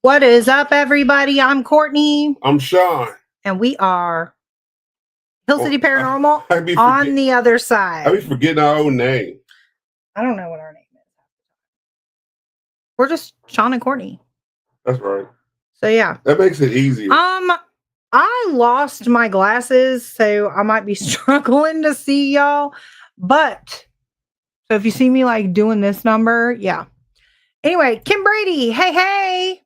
What is up, everybody? I'm Courtney, I'm Sean. and we are Hill City Oh, Paranormal I be on forget. the other I be side. forgetting our own name. I don't know what our name is. We're just Sean and Courtney. That's right. So yeah. That makes it easier. I lost my glasses, so I might be struggling to see y'all. But so if you see me like doing this number, yeah. Anyway, Kim Brady, hey.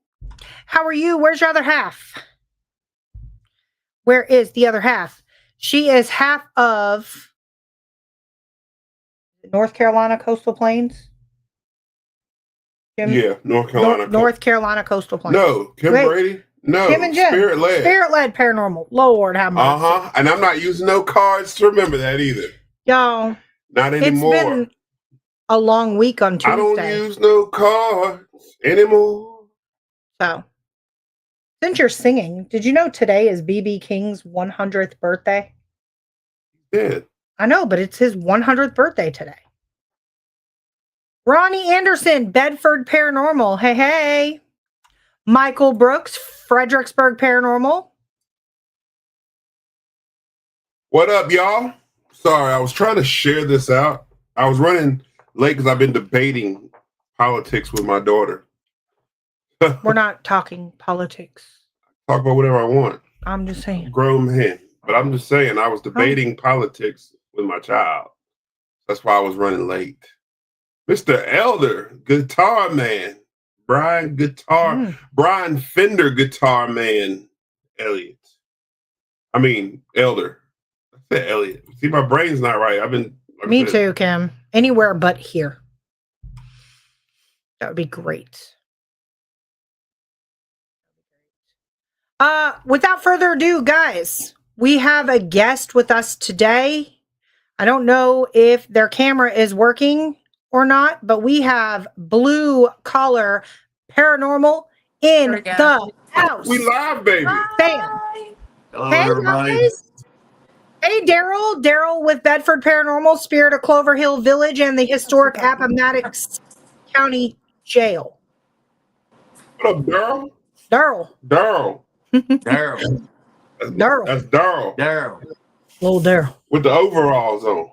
How are you? Where's your other half? Where is the other half? She is half of North Carolina Coastal Plains. Yeah, North Carolina. North Carolina Coastal Plains. No, Kim Wait, Brady. No, Kim and Jim. Spirit led paranormal. Lord have mercy. And I'm not using no cards to remember that either. Y'all, Not anymore. It's been a long week on Tuesday. I don't use no cards anymore. So, since you're singing, did you know today is BB King's 100th birthday? Yeah. I know, but it's his 100th birthday today. Ronnie Anderson, Bedford Paranormal. Hey. Michael Brooks, Fredericksburg Paranormal. What up, y'all? Sorry, I was trying to share this out. I was running late because I've been debating politics with my daughter. We're not talking politics. Talk about whatever I want. I'm just saying. Grown man. But I'm just saying, I was debating politics with my child. That's why I was running late. Mr. Elder, guitar man. Brian Fender, guitar man. Elliot. Elder. I said Elliot. See, my brain's not right. Me too, Kim. Anywhere but here. That would be great. Without further ado, guys, we have a guest with us today. I don't know if their camera is working or not, but we have Blue Collar Paranormal in the house. We live, baby. Bam. Hello, everybody. Guys. Hey, Daryl with Bedford Paranormal, Spirit of Clover Hill Village, and the historic Appomattox County Jail. What up, Daryl? Daryl. Daryl. That's Daryl. Little Daryl. With the overalls on.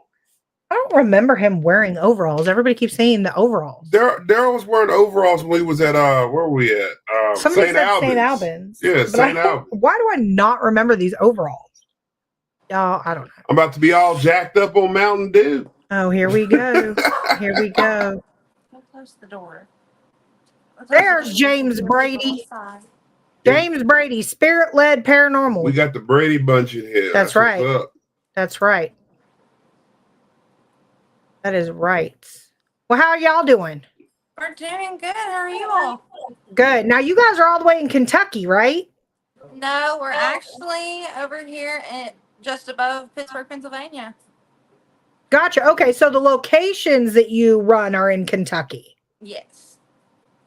I don't remember him wearing overalls. Everybody keeps saying the overalls. Daryl was wearing overalls when he was at where were we at? St. Albans. Yeah, St. Albans. Why do I not remember these overalls? Y'all, I don't know. I'm about to be all jacked up on Mountain Dew. Oh, here we go. Don't close the door. There's James Brady. James Brady, spirit-led paranormal. We got the Brady bunch in here. That's right. That's right. That is right. Well, how are y'all doing? We're doing good. How are you all? Good. Now, you guys are all the way in Kentucky, right? No, we're actually over here at just above Pittsburgh, Pennsylvania. Gotcha. Okay, so the locations that you run are in Kentucky. Yes.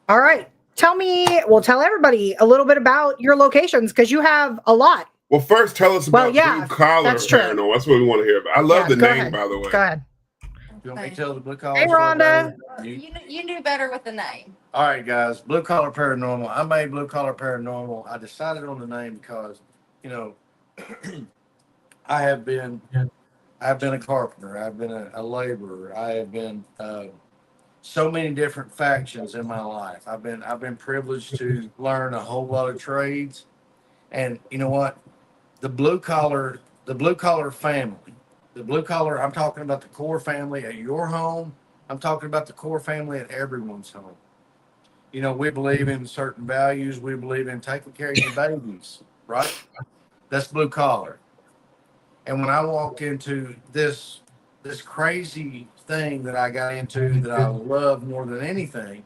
All right. Tell everybody a little bit about your locations because you have a lot. Well, first tell us about Blue Collar Paranormal. That's what we want to hear about. I love the name, by the way. Go ahead. You want me to tell the Blue Collar? Hey, Rhonda. You knew better with the name. All right, guys. Blue Collar Paranormal. I made Blue Collar Paranormal. I decided on the name because, I have been a carpenter. I've been a laborer. I have been so many different factions in my life. I've been privileged to learn a whole lot of trades, and you know what? The blue collar family. The blue collar, I'm talking about the core family at your home. I'm talking about the core family at everyone's home. We believe in certain values. We believe in taking care of your babies, right? That's blue collar. And when I walked into this crazy thing that I got into that I love more than anything,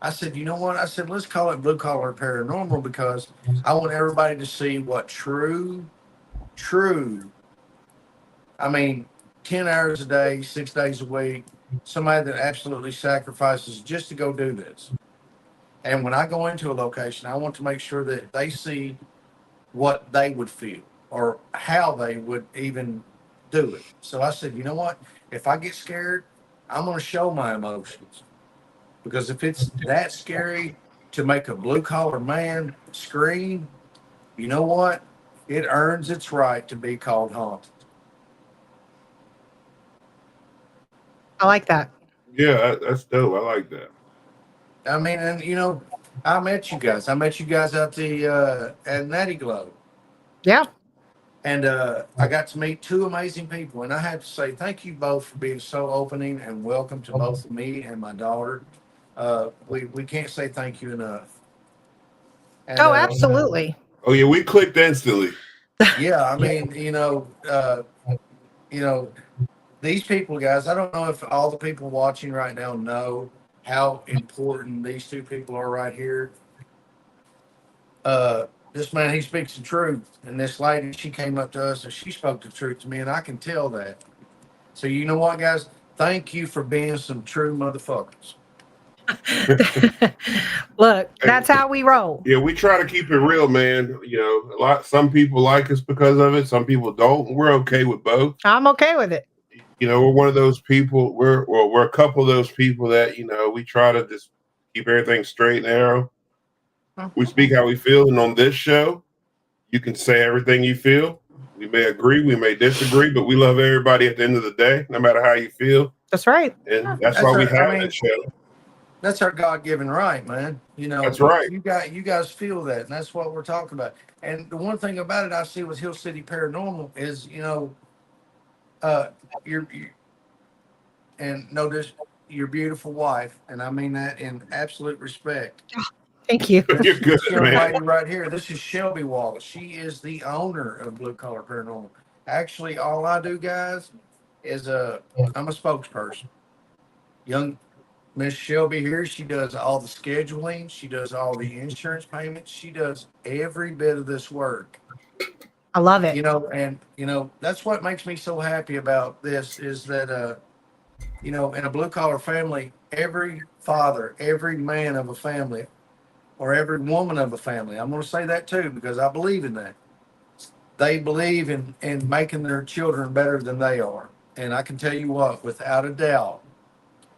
I said, you know what? I said, let's call it Blue Collar Paranormal because I want everybody to see what true, 10 hours a day, 6 days a week, somebody that absolutely sacrifices just to go do this. And when I go into a location, I want to make sure that they see what they would feel or how they would even do it. So I said, you know what? If I get scared, I'm going to show my emotions. Because if it's that scary to make a blue collar man scream, you know what? It earns its right to be called haunted. I like that. Yeah, that's dope. I like that. I mean, and you know, I met you guys. I met you guys at the at Natty Glow. Yeah. And I got to meet two amazing people. And I have to say thank you both for being so opening and welcome to both me and my daughter. We can't say thank you enough. And, Oh, absolutely. Oh yeah, we clicked instantly. Yeah, I mean, you know, these people, guys. I don't know if all the people watching right now know how important these two people are right here. This man, he speaks the truth, and this lady, she came up to us and she spoke the truth to me, and I can tell that. So you know what, guys? Thank you for being some true motherfuckers. Look, that's how we roll. Yeah, we try to keep it real, man. You know, some people like us because of it, some people don't. We're okay with both. I'm okay with it. You know, we're one of those people. We're a couple of those people that, you know, we try to just keep everything straight and narrow. We speak how we feel, and on this show, you can say everything you feel. We may agree, we may disagree, but we love everybody at the end of the day, no matter how you feel. That's right. And that's why we have that show. That's our God-given right, man. You know, that's right. You guys feel that, and that's what we're talking about. And the one thing about it I see with Hill City Paranormal is, you know, you're and notice your beautiful wife, and I mean that in absolute respect. Thank you. You're good, This young man. lady right here. This is Shelby Wallace. She is the owner of Blue Collar Paranormal. Actually, all I do, guys, is I'm a spokesperson. Young Miss Shelby here, she does all the scheduling. She does all the insurance payments. She does every bit of this work. I love it. You know, and you know that's what makes me so happy about this is that you know, in a blue collar family, every father, every man of a family, or every woman of a family, I'm going to say that too because I believe in that. They believe in making their children better than they are, and I can tell you what, without a doubt,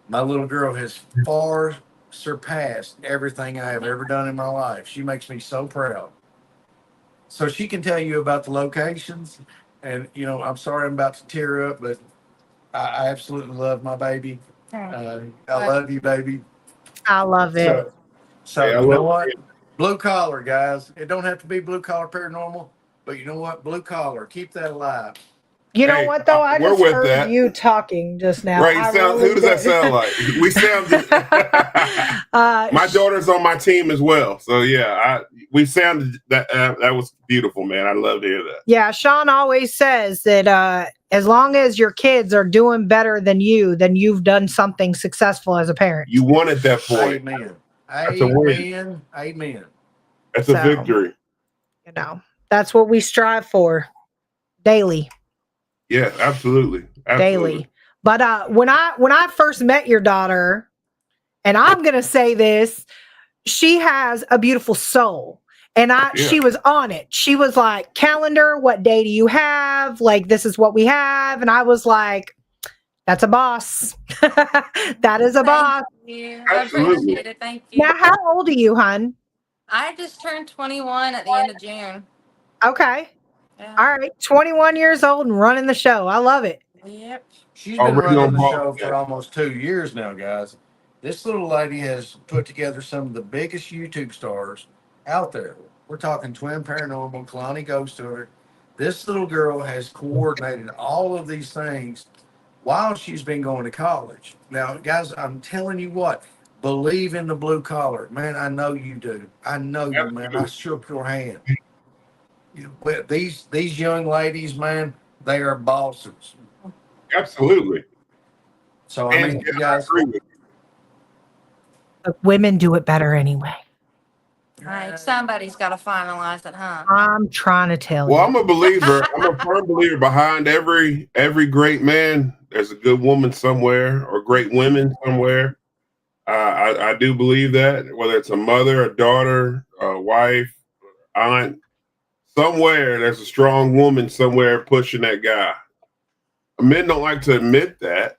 my little girl has far surpassed everything I have ever done in my life. She makes me so proud. So she can tell you about the locations. And, you know, I'm sorry I'm about to tear up, but I absolutely love my baby. I love you, baby. I love it. So Hey, you know what? Blue collar, guys. It don't have to be blue collar paranormal, but you know what? Blue collar, keep that alive. You know what though? I we're just with heard that. you talking just now. Right? Really who does that sound like? We sounded. My daughter's on my team as well, so yeah, we sounded that. That was beautiful, man. I love to hear that. Yeah, Sean always says that as long as your kids are doing better than you, then you've done something successful as a parent. You won at that point. Amen. That's a win. Amen. Amen. That's a victory. You know, that's what we strive for daily. Yeah, absolutely. Daily. But when I first met your daughter, and I'm gonna say this, she has a beautiful soul. And she was on it. She was like, calendar, what day do you have? Like, this is what we have. And I was like, that's a boss. That is a boss. You. I appreciate it. Thank you. Now, how old are you, hun? I just turned 21 at the end of June. Okay. Yeah. All right. 21 years old and running the show. I love it. Yep. She's been running the show for almost 2 years now, guys. This little lady has put together some of the biggest YouTube stars out there. We're talking Twin Paranormal, Kalani Ghost Story. This little girl has coordinated all of these things while she's been going to college. Now, guys, I'm telling you what, believe in the blue collar. Man, I know you do. I know you, man. I shook your hand. These young ladies, man, they are bosses. Absolutely. So, I mean, you guys. But women do it better anyway. Right. Somebody's got to finalize it, huh? I'm trying to tell you. Well, I'm a believer. I'm a firm believer behind every great man. There's a good woman somewhere or great women somewhere. I do believe that, whether it's a mother, a daughter, a wife, aunt, somewhere there's a strong woman somewhere pushing that guy. Men don't like to admit that,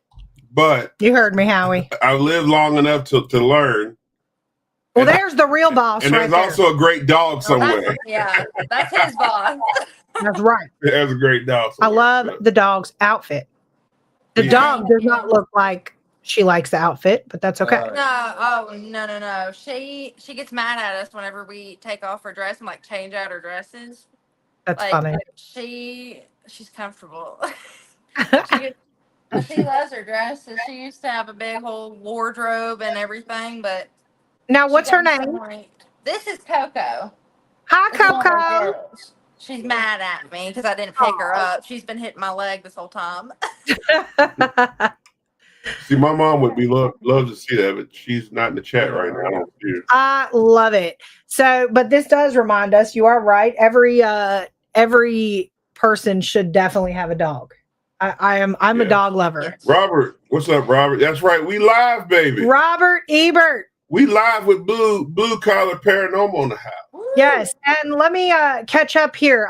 but you heard me, Howie. I've lived long enough to learn Well, And- there's the real boss And right there's there. also a great dog Oh, somewhere. that's his boss. That's right. There's a great dog I somewhere. love the dog's outfit. The Yeah. dog does not look like she likes the outfit, but that's okay. No. She gets mad at us whenever we take off her dress and like change out her dresses. That's Like funny. she's comfortable. she she loves her dresses. She used to have a big whole wardrobe and everything, but Now, she what's her got to the name? point. This is Coco. Hi, This is one of our Coco. girls. She's mad at me because I didn't pick her up. She's been hitting my leg this whole time. See, my mom would love to see that, but she's not in the chat right now. I don't see her. I love it. So, but this does remind us, you are right. Every person should definitely have a dog. I'm a Yes. dog lover. Yes. Robert, what's up, Robert? That's right. We live, baby. Robert Ebert. We live with Blue Collar Paranormal in the house. Woo! Yes, and let me catch up here.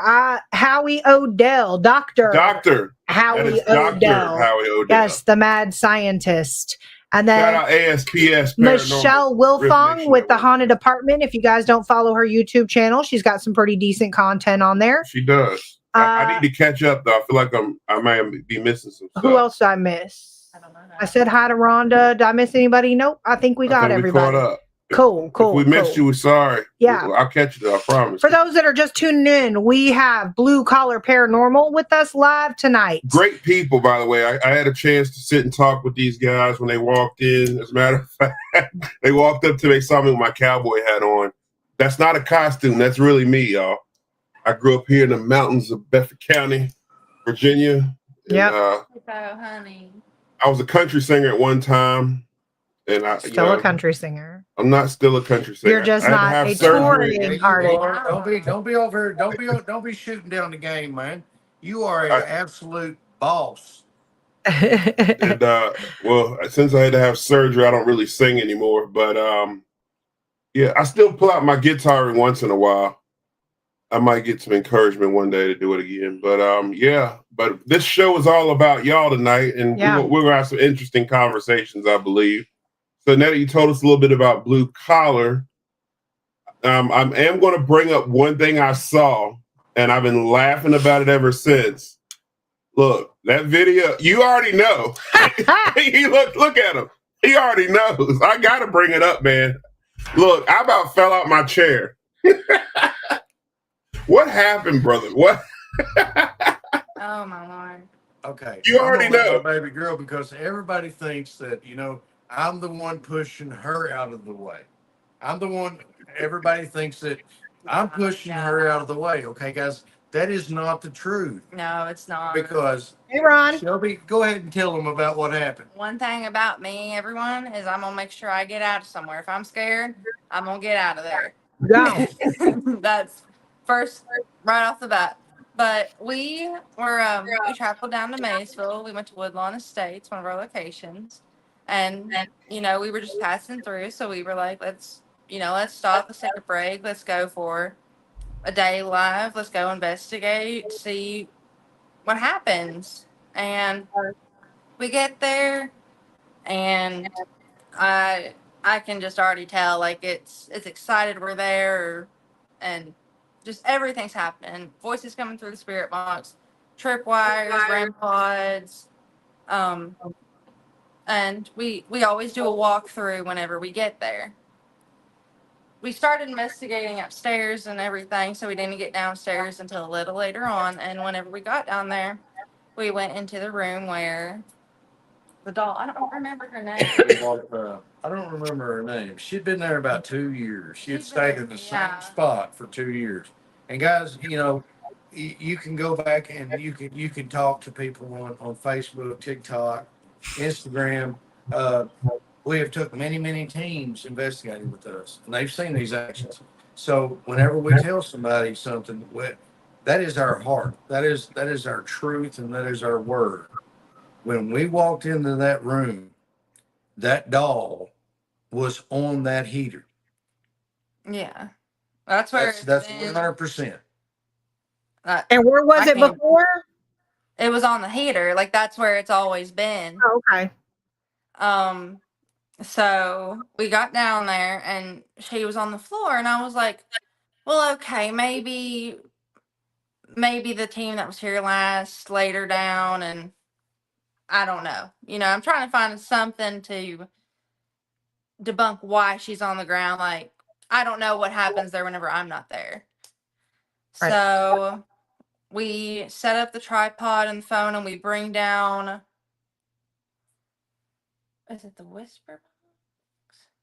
Howie Odell, Doctor That Howie is Dr. Odell. Howie Odell. Yes, the mad scientist. And Shout then out ASPS Paranormal. Michelle Risk Wilfong Nation with the Network. Haunted Apartment. If you guys don't follow her YouTube channel, she's got some pretty decent content on there. She does. I need to catch up though. I feel like I might be missing some stuff. Who else did I miss? I don't know. I said hi to Rhonda. Did I miss anybody? Nope. I think we got think everybody. We caught up. Cool. If we missed you, we're sorry. Yeah. I'll catch you though, I promise. For those that are just tuning in, we have Blue Collar Paranormal with us live tonight. Great people, by the way. I had a chance to sit and talk with these guys when they walked in. As a matter of fact, they walked up to me, saw me with my cowboy hat on. That's not a costume. That's really me, y'all. I grew up here in the mountains of Bedford County, Virginia. Yep. Honey. I was a country singer at one time. And Still a country singer. I'm not still a country singer. You're just I had to not have a surgery. touring artist. Don't be over. Don't be shooting down the game, man. You are an absolute boss. And well, since I had to have surgery, I don't really sing anymore. But yeah, I still pull out my guitar every once in a while. I might get some encouragement one day to do it again. But yeah. But this show is all about y'all tonight, and we're gonna have some interesting conversations, I believe. So now that you told us a little bit about Blue Collar, I am going to bring up one thing I saw, and I've been laughing about it ever since. Look, that video, you already know. Look at him. He already knows. I got to bring it up, man. Look, I about fell out my chair. What happened, brother? What? Oh my Lord. Okay. You already I'm gonna let know. my baby girl, because everybody thinks that, I'm the one pushing her out of the way. I'm the one, everybody thinks that I'm pushing her out of the way. Okay, guys, that is not the truth. No, it's not. Because, Hey, Ron. Shelby, go ahead and tell them about what happened. One thing about me, everyone, is I'm gonna make sure I get out of somewhere. If I'm scared, I'm gonna get out of there. Go. That's first right off the bat. But we traveled down to Maysville. We went to Woodlawn Estates, one of our locations. And we were just passing through, so we were like, let's stop, let's take a break, let's go for a day live, let's go investigate, see what happens. And we get there, and I can just already tell, like, it's excited we're there, and just everything's happening. Voices coming through the spirit box, tripwires, REM pods, and we always do a walkthrough whenever we get there. We started investigating upstairs and everything, so we didn't get downstairs until a little later on. And whenever we got down there, we went into the room where the doll, I don't remember her name. I don't remember her name. She'd been there about 2 years. She had She's stayed been- in the yeah. same spot for 2 years. And guys, you can go back and you can talk to people on Facebook, TikTok, Instagram. We have took many teams investigating with us, and they've seen these actions. So whenever we tell somebody something, that is our heart. That is our truth, and that is our word. When we walked into that room, that doll was on that heater. Yeah. That's where That's been. 100%. And where was it before? It was on the heater. Like, that's where it's always been. Oh, okay. So we got down there and she was on the floor, and I was like, well, okay, maybe the team that was here last laid her down, and I don't know. I'm trying to find something to debunk why she's on the ground. Like, I don't know what happens there whenever I'm not there. Right. So we set up the tripod and the phone, and we bring down, is it the whisper box?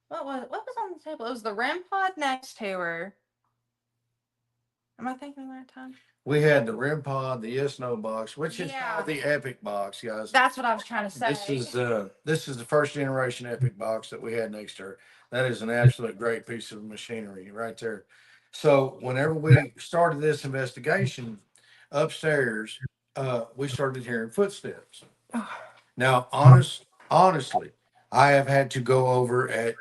What was on the table? It was the REM pod next to her. Am I thinking of the right time? We had the REM pod, the Yes No box, which is Yeah. called the Epic box, guys. That's what I was trying to say. This is the first generation Epic box that we had next to her. That is an absolute great piece of machinery right there. So whenever we started this investigation upstairs, we started hearing footsteps. Now, honestly, I have had to go over at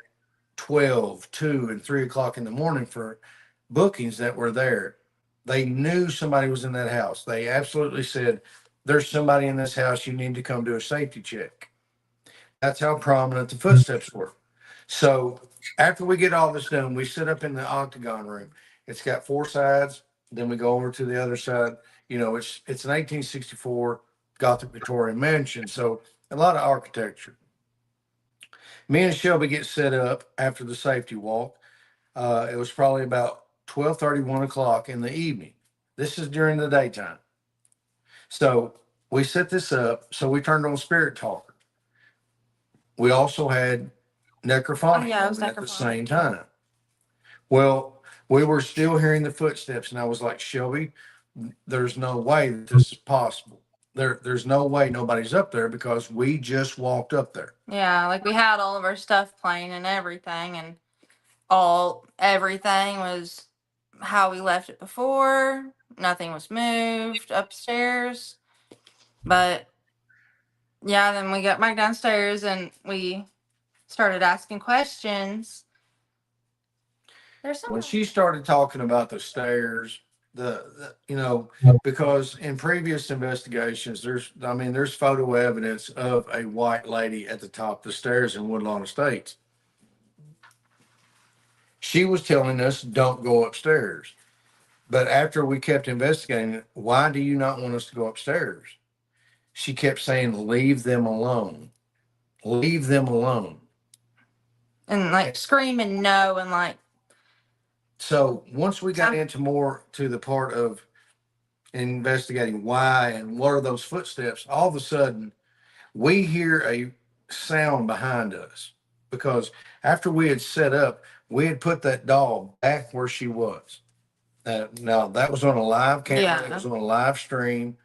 12, 2, and 3 o'clock in the morning for bookings that were there. They knew somebody was in that house. They absolutely said, there's somebody in this house. You need to come do a safety check. That's how prominent the footsteps were. So after we get all this done, we sit up in the octagon room. It's got 4 sides. Then we go over to the other side. It's an 1864 Gothic Victorian mansion. So a lot of architecture. Me and Shelby get set up after the safety walk. It was probably about 12:30, 1 o'clock in the evening. This is during the daytime. So we set this up. So we turned on Spirit Talker. We also had necrophonic Yeah, it was at the necrophonic. same time. Well, we were still hearing the footsteps, and I was like, Shelby, there's no way that this is possible. There's no way nobody's up there because we just walked up there. Yeah, like we had all of our stuff playing and everything, and everything was how we left it before. Nothing was moved upstairs. But yeah, then we got back downstairs and we started asking questions. There's When something. she started talking about the stairs, because in previous investigations, there's photo evidence of a white lady at the top of the stairs in Woodlawn Estates. She was telling us, don't go upstairs. But after we kept investigating, why do you not want us to go upstairs? She kept saying, leave them alone. Leave them alone. And like screaming no, and like. So once we got into more to the part of investigating why and what are those footsteps, all of a sudden we hear a sound behind us, because after we had set up, we had put that doll back where she was. Now that was on a live camera. Yeah. It was on a live stream.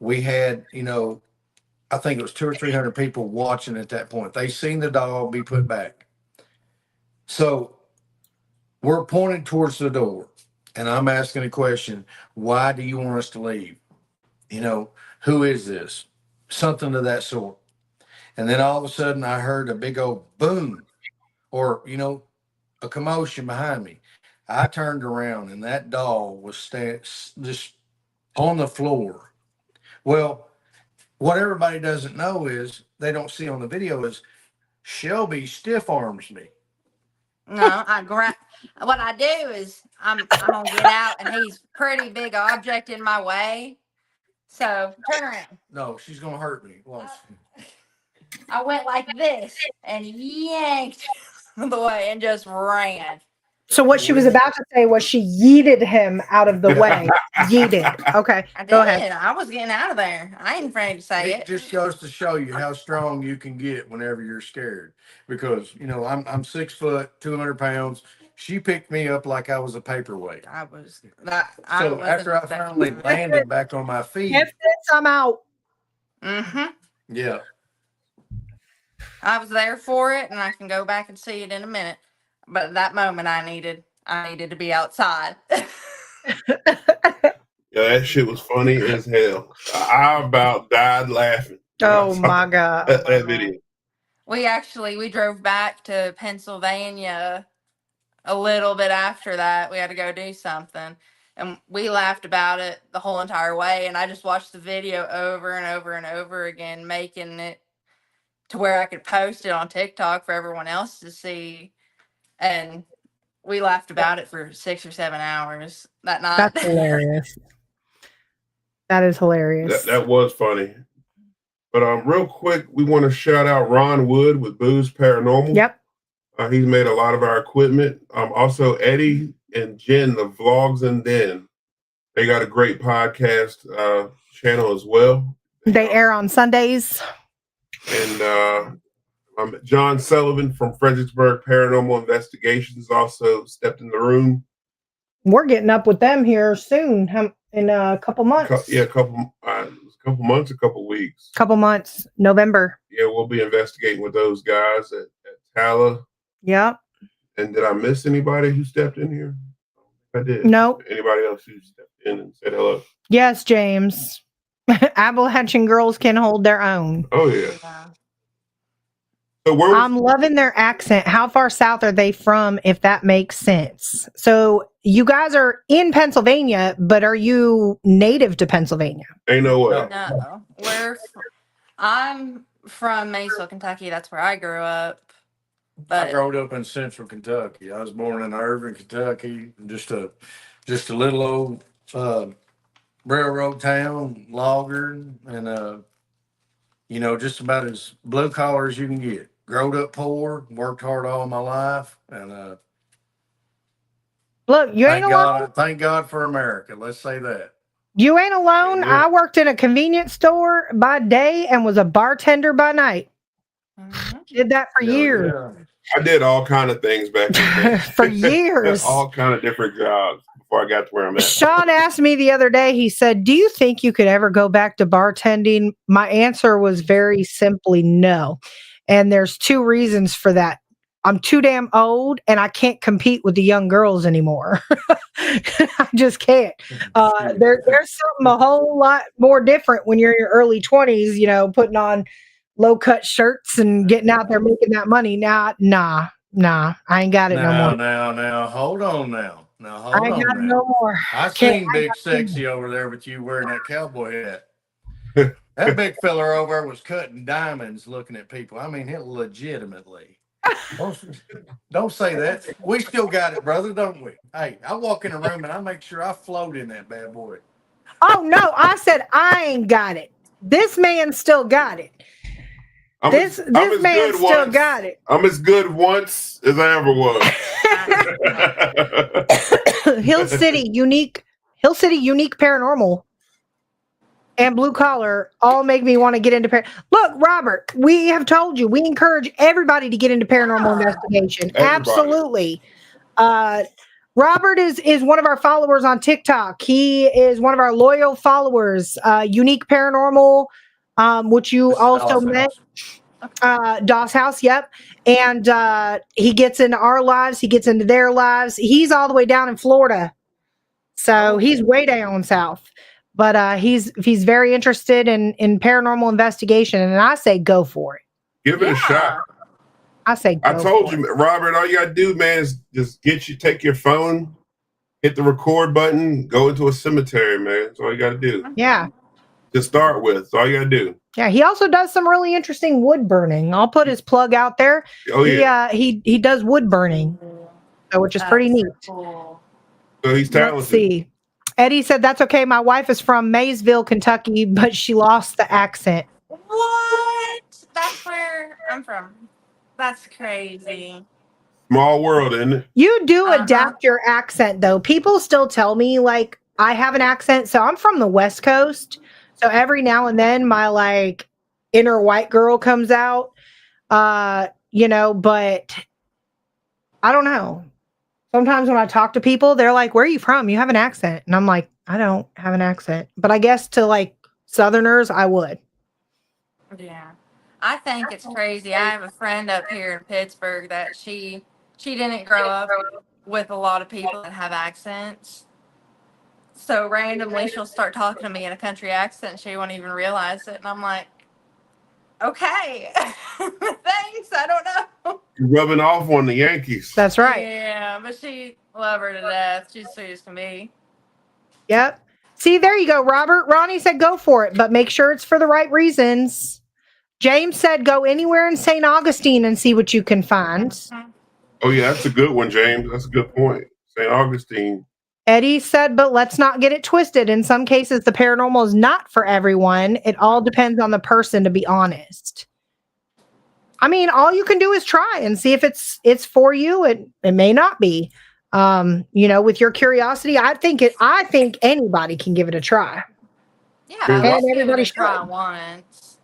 We had, I think it was 200 or 300 people watching at that point. They seen the doll be put back. So we're pointed towards the door, and I'm asking a question: why do you want us to leave? Who is this? Something of that sort. And then all of a sudden, I heard a big old boom, or a commotion behind me. I turned around, and that doll was just on the floor. Well, what everybody doesn't know is, they don't see on the video, is Shelby stiff arms me. No, what I do is I'm gonna get out, and he's pretty big object in my way. So turn around. No, she's gonna hurt me. Watch. I went like this and yanked the way and just ran. So what she was about to say was she yeeted him out of the way. Yeeted. Okay, I did. go ahead. I was getting out of there. I ain't afraid to say It it. just goes to show you how strong you can get whenever you're scared. Because I'm 6 foot, 200 pounds. She picked me up like I was a paperweight. I was So after I finally landed back on my feet, If this, I'm out. yeah, I was there for it, and I can go back and see it in a minute. But at that moment, I needed to be outside. Yeah, that shit was funny as hell. I about died laughing. Oh my God. That video. We drove back to Pennsylvania a little bit after that. We had to go do something, and we laughed about it the whole entire way. And I just watched the video over and over and over again, making it to where I could post it on TikTok for everyone else to see. And we laughed about it for 6 or 7 hours that night. That's hilarious. That is hilarious. That was funny. But real quick, we want to shout out Ron Wood with Boo's Paranormal. Yep. He's made a lot of our equipment. Also, Eddie and Jen, the Vlogs and Den. They got a great podcast channel as well. They air on Sundays. And John Sullivan from Fredericksburg Paranormal Investigations also stepped in the room. We're getting up with them here soon in a couple months. A couple months, a couple weeks. Couple months, November. Yeah, we'll be investigating with those guys at Tala. Yep. And did I miss anybody who stepped in here? I did. No. Anybody else who stepped in and said hello? Yes, James. Appalachian girls can hold their own. Oh, yeah. So I'm loving their accent. How far south are they from, if that makes sense? So you guys are in Pennsylvania, but are you native to Pennsylvania? Ain't no way. No. I'm from Maysville, Kentucky. That's where I grew up. But I grew up in central Kentucky. I was born in Irving, Kentucky, just a little old railroad town, logger, and just about as blue collar as you can get. Growed up poor, worked hard all my life, and look, you ain't alone. Thank God for America. Let's say that. You ain't alone. Yeah. I worked in a convenience store by day and was a bartender by night. Did that for years. Yeah. I did all kind of things back then. For years. All kind of different jobs before I got to where I'm at. Sean asked me the other day, he said, do you think you could ever go back to bartending? My answer was very simply no. And there's 2 reasons for that. I'm too damn old and I can't compete with the young girls anymore. I just can't. There's something a whole lot more different when you're in your early 20s, putting on low cut shirts and getting out there making that money. Nah, I ain't got it no more. Now, hold on now. I ain't got it no more. I seen Big Sexy over there with you wearing that cowboy hat. That big fella over there was cutting diamonds looking at people. I mean, it legitimately. Don't say that. We still got it, brother, don't we? Hey, I walk in the room and I make sure I float in that bad boy. Oh, no, I said I ain't got it. This man still got it. This man still got it. I'm as good once as I ever was. Hill City Unique Paranormal and Blue Collar all make me want to get into Look, Robert, we have told you, we encourage everybody to get into paranormal investigation. Everybody. Absolutely. Robert is one of our followers on TikTok. He is one of our loyal followers. Unique Paranormal, which you also met. Doss House, yep. And he gets into our lives, he gets into their lives. He's all the way down in Florida. So he's way down south. But he's very interested in paranormal investigation, and I say go for it. Give it a shot. I say I told you, Robert, all you gotta do, man, is just take your phone, hit the record button, go into a cemetery, man. That's all you gotta do. Yeah. To start with. That's all you gotta do. Yeah, he also does some really interesting wood burning. I'll put his plug out there. Oh yeah. He does wood burning, which is pretty neat. Cool. So he's talented. Let's see. Eddie said, that's okay. My wife is from Maysville, Kentucky, but she lost the accent. What? That's where I'm from. That's crazy. Small world, isn't it? You do adapt your accent, though. People still tell me, like, I have an accent. So I'm from the West Coast. So every now and then my, like, inner white girl comes out, but I don't know. Sometimes when I talk to people, they're like, where are you from? You have an accent. And I'm like, I don't have an accent. But I guess to like Southerners, I would. Yeah. I think it's crazy. I have a friend up here in Pittsburgh that she didn't grow up with a lot of people that have accents. So randomly she'll start talking to me in a country accent. She won't even realize it. And I'm like, okay, thanks. I don't know. You're rubbing off on the Yankees. That's right. Yeah, but she love her to death. She's sweet as can be. Yep. See, there you go, Robert. Ronnie said go for it, but make sure it's for the right reasons. James said go anywhere in St. Augustine and see what you can find. Oh yeah, that's a good one, James. That's a good point. St. Augustine. Eddie said, but let's not get it twisted. In some cases, the paranormal is not for everyone. It all depends on the person, to be honest. I mean, all you can do is try and see if it's for you. It may not be. With your curiosity, I think anybody can give it a try. Yeah, And let's give it everybody a try should. once.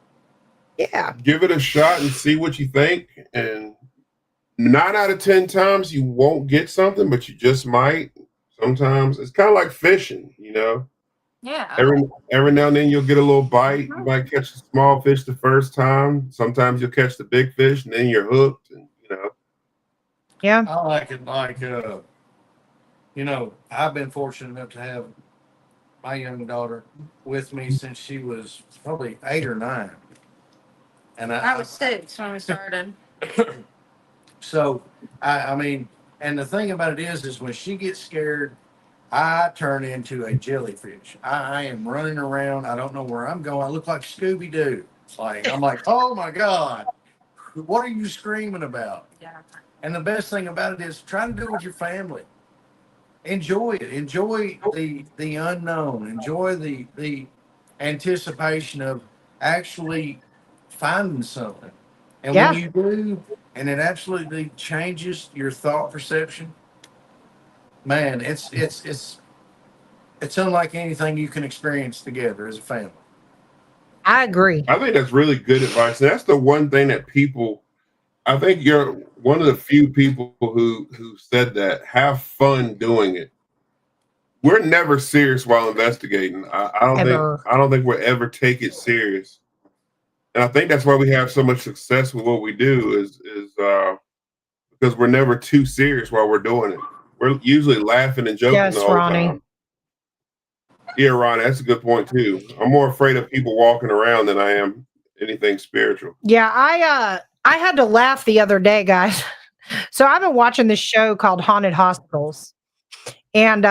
Yeah. Give it a shot and see what you think. And 9 out of 10 times you won't get something, but you just might. Sometimes it's kind of like fishing, Yeah. Every now and then you'll get a little bite. You might catch a small fish the first time. Sometimes you'll catch the big fish and then you're hooked. And Yeah. I like it I've been fortunate enough to have my young daughter with me since she was probably 8 or 9. And I was 6 when we started. So, I mean, and the thing about it is when she gets scared, I turn into a jellyfish. I am running around. I don't know where I'm going. I look like Scooby Doo. I'm like, oh my God, what are you screaming about? Yeah. And the best thing about it is try to do it with your family. Enjoy it. Enjoy the unknown. Enjoy the anticipation of actually finding something. And Yeah. when you do, and it absolutely changes your thought perception, man, it's unlike anything you can experience together as a family. I agree. I think that's really good advice. And that's the one thing that I think you're one of the few people who said that. Have fun doing it. We're never serious while investigating. Ever. I don't think we'll ever take it serious. And I think that's why we have so much success with what we do is because we're never too serious while we're doing it. We're usually laughing and joking Yes, the whole Ronnie. time. Yeah, Ronnie, that's a good point too. I'm more afraid of people walking around than I am anything spiritual. Yeah, I had to laugh the other day, guys. So I've been watching this show called Haunted Hospitals. And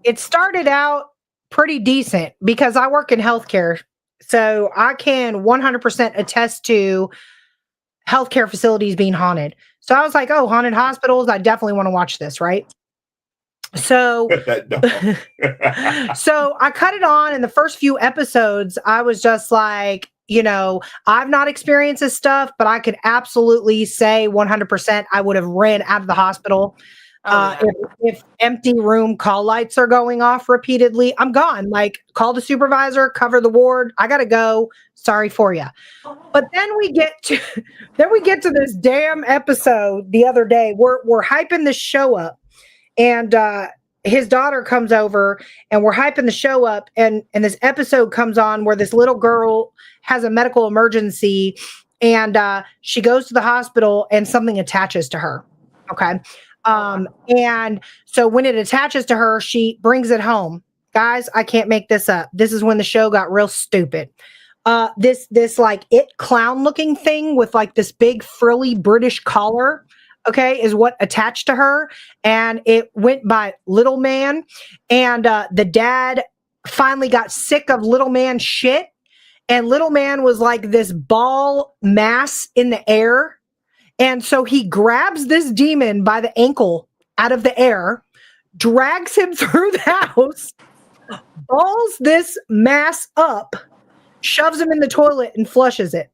it started out pretty decent because I work in healthcare. So I can 100% attest to healthcare facilities being haunted. So I was like, oh, haunted hospitals. I definitely want to watch this, right? So That dog. so I cut it on, and the first few episodes, I was just like, I've not experienced this stuff, but I could absolutely say 100% I would have ran out of the hospital. If empty room call lights are going off repeatedly, I'm gone. Like, call the supervisor, cover the ward. I gotta go. Sorry for you. But then we get to this damn episode the other day. We're hyping this show up, and his daughter comes over, and we're hyping the show up, and this episode comes on where this little girl has a medical emergency, and she goes to the hospital, and something attaches to her. Okay. And so when it attaches to her, she brings it home. Guys, I can't make this up. This is when the show got real stupid. This like it clown looking thing with like this big frilly British collar, okay, is what attached to her. And it went by Little Man. And the dad finally got sick of Little Man's shit. And Little Man was like this ball mass in the air. And so he grabs this demon by the ankle out of the air, drags him through the house, balls this mass up, shoves him in the toilet, and flushes it.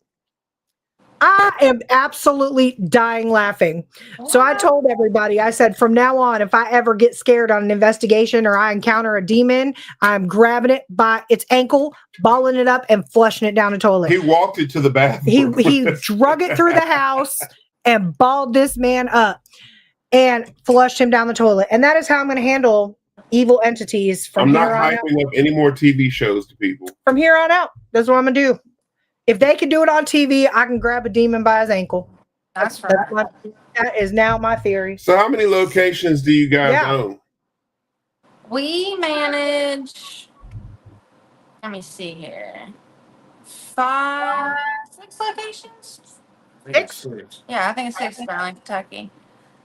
I am absolutely dying laughing. So I told everybody, I said, from now on, if I ever get scared on an investigation or I encounter a demon, I'm grabbing it by its ankle, balling it up, and flushing it down the toilet. He walked it to the bathroom. He drug it through the house and balled this man up and flushed him down the toilet. And that is how I'm going to handle evil entities from here on out. I'm not hyping up any more TV shows to people. From here on out, that's what I'm going to do. If they can do it on TV, I can grab a demon by his ankle. That's right. That is now my theory. So how many locations do you guys own? We manage, let me see here, 5, 6 locations. Six? Yeah, I think it's 6 around Kentucky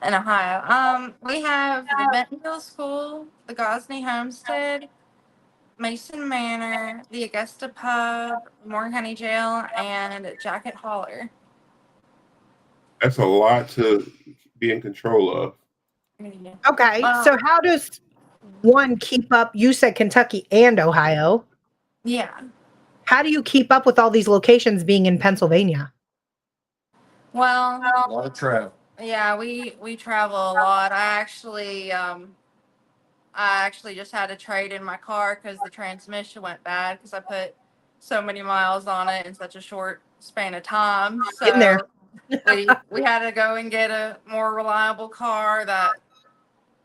and Ohio. We have the Bentonville School, the Gosney Homestead, Mason Manor, the Augusta Pub, Morgan County Jail, and Jacket Holler. That's a lot to be in control of. Okay, Well, so how does one keep up? You said Kentucky and Ohio. yeah. How do you keep up with all these locations being in Pennsylvania? Well, A lot of travel. yeah, we travel a lot. I actually just had to trade in my car because the transmission went bad because I put so many miles on it in such a short span of time. In there. So we had to go and get a more reliable car that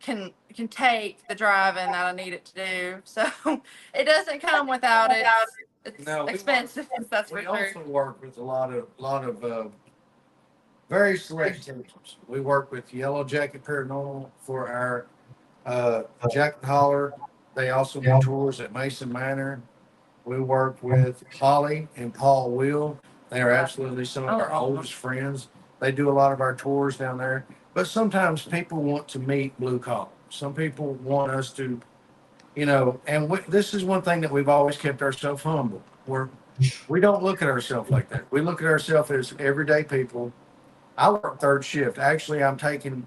can take the driving that I need it to do. So it doesn't come without it's No, we expensive. That's for We sure. also work with a lot of very select teams. We work with Yellow Jacket Paranormal for our Jacket Holler. They also do tours at Mason Manor. We work with Holly and Paul Will. They are absolutely some of our oldest friends. They do a lot of our tours down there. But sometimes people want to meet blue collar. Some people want us to, and this is one thing that we've always kept ourselves humble. We don't look at ourselves like that. We look at ourselves as everyday people. I work third shift. Actually, I'm taking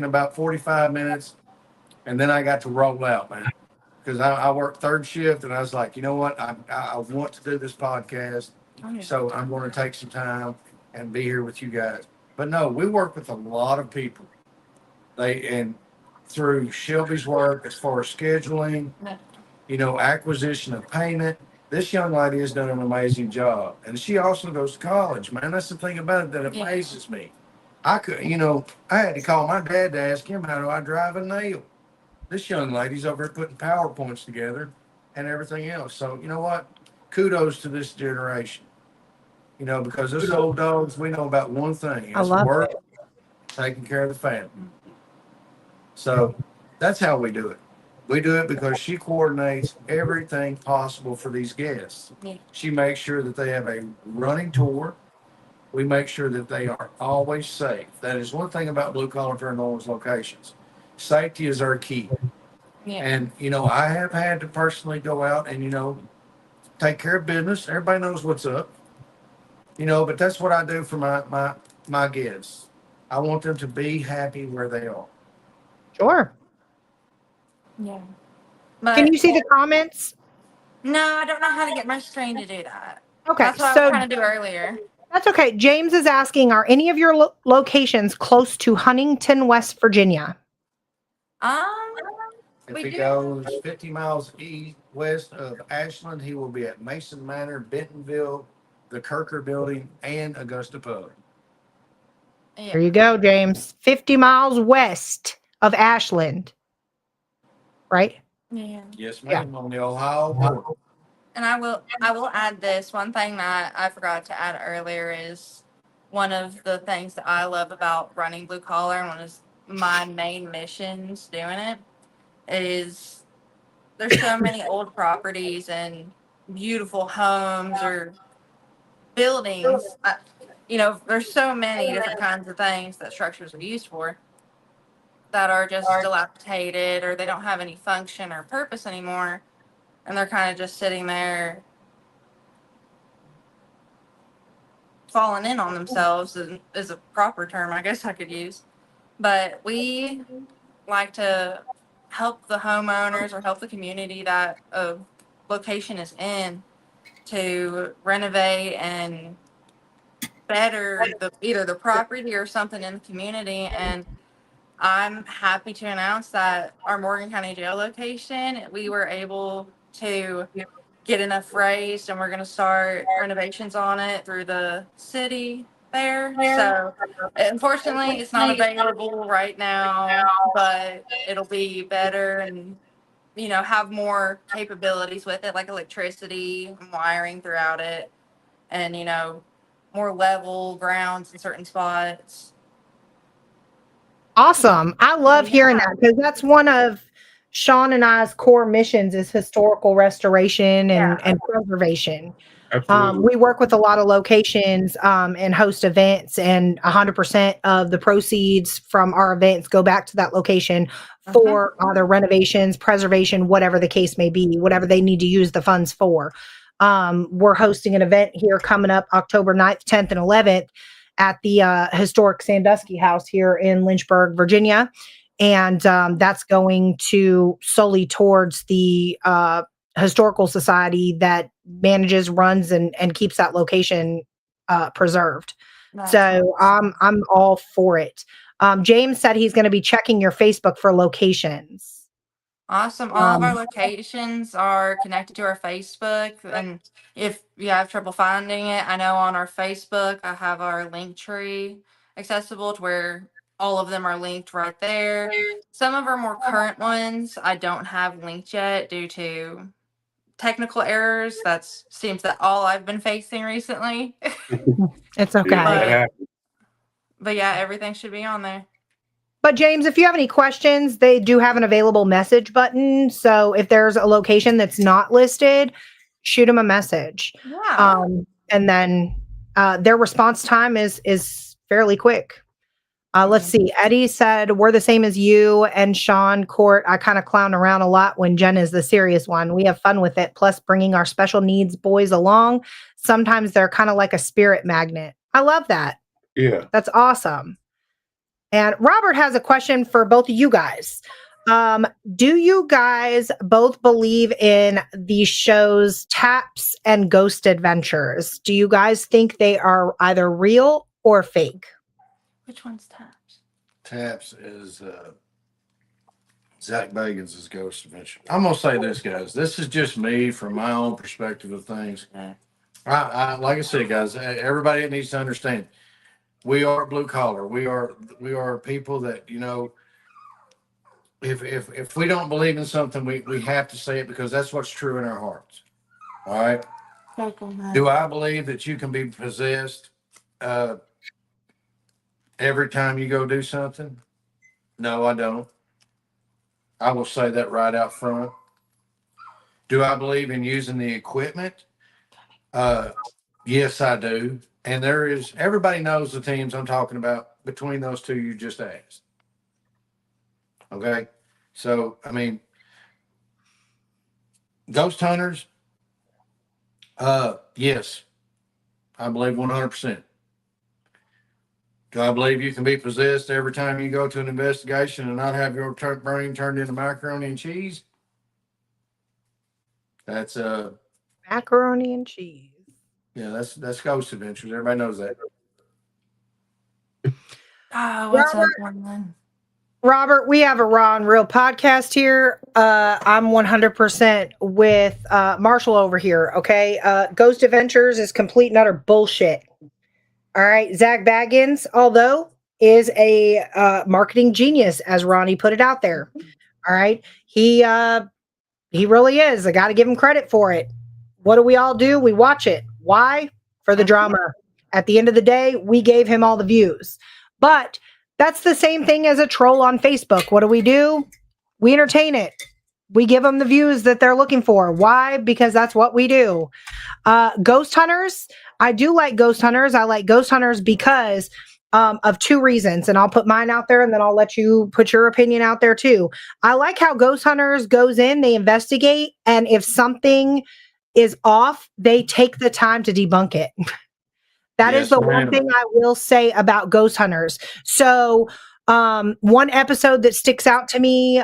about 45 minutes, and then I got to roll out, man, because I work third shift, and I was like, you know what, I want to do this podcast, so I'm going to take some time and be here with you guys. But no, we work with a lot of people. And through Shelby's work as far as scheduling, acquisition of payment. This young lady has done an amazing job. And she also goes to college, man. That's the thing about it that amazes me. I had to call my dad to ask him, how do I drive a nail? This young lady's over here putting PowerPoints together and everything else. So, you know what? Kudos to this generation. Because us old dogs, we know about one thing. I It's love work, it. taking care of the family. So that's how we do it. We do it because she coordinates everything possible for these guests. Yeah. She makes sure that they have a running tour. We make sure that they are always safe. That is one thing about Blue Collar Paranormal's locations. Safety is our key. Yeah. And, I have had to personally go out and, take care of business. Everybody knows what's up. But that's what I do for my guests. I want them to be happy where they are. Sure. Yeah. But Can you see the comments? no, I don't know how to get my screen to do that. Okay, That's what I so was trying to do earlier. that's okay. James is asking, are any of your locations close to Huntington, West Virginia? If We he do. goes 50 miles west of Ashland, he will be at Mason Manor, Bentonville, the Kirker Building, and Augusta Pub. Yeah. There you go, James. 50 miles west of Ashland. Right? Yeah. Yes, ma'am, on the Ohio border. And I will add this one thing that I forgot to add earlier is one of the things that I love about running Blue Collar and one of my main missions doing it is there's so many old properties and beautiful homes or buildings. There's so many different kinds of things that structures are used for that are just dilapidated or they don't have any function or purpose anymore. And they're kind of just sitting there falling in on themselves is a proper term I guess I could use. But we like to help the homeowners or help the community that a location is in to renovate and better either the property or something in the community. And I'm happy to announce that our Morgan County Jail location, we were able to get enough raised and we're going to start renovations on it through the city there. So unfortunately, it's not available right now, but it'll be better and, have more capabilities with it, like electricity and wiring throughout it and, more level grounds in certain spots. Awesome. I love hearing that because that's one of Sean and I's core missions is historical restoration and preservation. Absolutely. We work with a lot of locations and host events, and 100% of the proceeds from our events go back to that location for either renovations, preservation, whatever the case may be, whatever they need to use the funds for. We're hosting an event here coming up October 9th, 10th, and 11th at the historic Sandusky House here in Lynchburg, Virginia. And that's going to solely towards the historical society that manages, runs, and keeps that location preserved. That's So awesome. I'm all for it. James said he's going to be checking your Facebook for locations. Awesome. All of our locations are connected to our Facebook. And if you have trouble finding it, I know on our Facebook, I have our link tree accessible to where all of them are linked right there. Some of our more current ones I don't have linked yet due to technical errors. That seems that all I've been facing recently. It's okay. Yeah, that happens. But yeah, everything should be on there. But James, if you have any questions, they do have an available message button. So if there's a location that's not listed, shoot them a message. Yeah. And then their response time is fairly quick. Let's see. Eddie said, we're the same as you and Sean Court. I kind of clown around a lot when Jen is the serious one. We have fun with it. Plus bringing our special needs boys along. Sometimes they're kind of like a spirit magnet. I love that. Yeah. That's awesome. And Robert has a question for both of you guys. Do you guys both believe in the shows Taps and Ghost Adventures? Do you guys think they are either real or fake? Which one's Taps? Taps is Zach Bagans' Ghost Adventure. I'm gonna say this, guys. This is just me from my own perspective of things. I like I said, guys. Everybody needs to understand. We are blue collar. We are people that, you know, if we don't believe in something, we have to say it because that's what's true in our hearts. All right. Do I believe that you can be possessed every time you go do something? No, I don't. I will say that right out front. Do I believe in using the equipment? Yes, I do. And everybody knows the teams I'm talking about between those two you just asked. Okay. So, I mean, ghost hunters, yes, I believe 100%. Do I believe you can be possessed every time you go to an investigation and not have your brain turned into macaroni and cheese? That's Macaroni and cheese. yeah, that's Ghost Adventures. Everybody knows that. What's that one? Robert, we have a Raw and Real podcast here. I'm 100% with Marshall over here, okay? Ghost Adventures is complete and utter bullshit. All right, Zach Baggins, although, is a marketing genius, as Ronnie put it out there. All right, he really is. I got to give him credit for it. What do we all do? We watch it. Why? For the drama. At the end of the day, we gave him all the views. But that's the same thing as a troll on Facebook. What do? We entertain it. We give them the views that they're looking for. Why? Because that's what we do. Ghost hunters. I do like ghost hunters. I like ghost hunters because of two reasons. And I'll put mine out there and then I'll let you put your opinion out there too. I like how ghost hunters goes in, they investigate. And if something is off, they take the time to debunk it. That is the one thing I will say about ghost hunters. So one episode that sticks out to me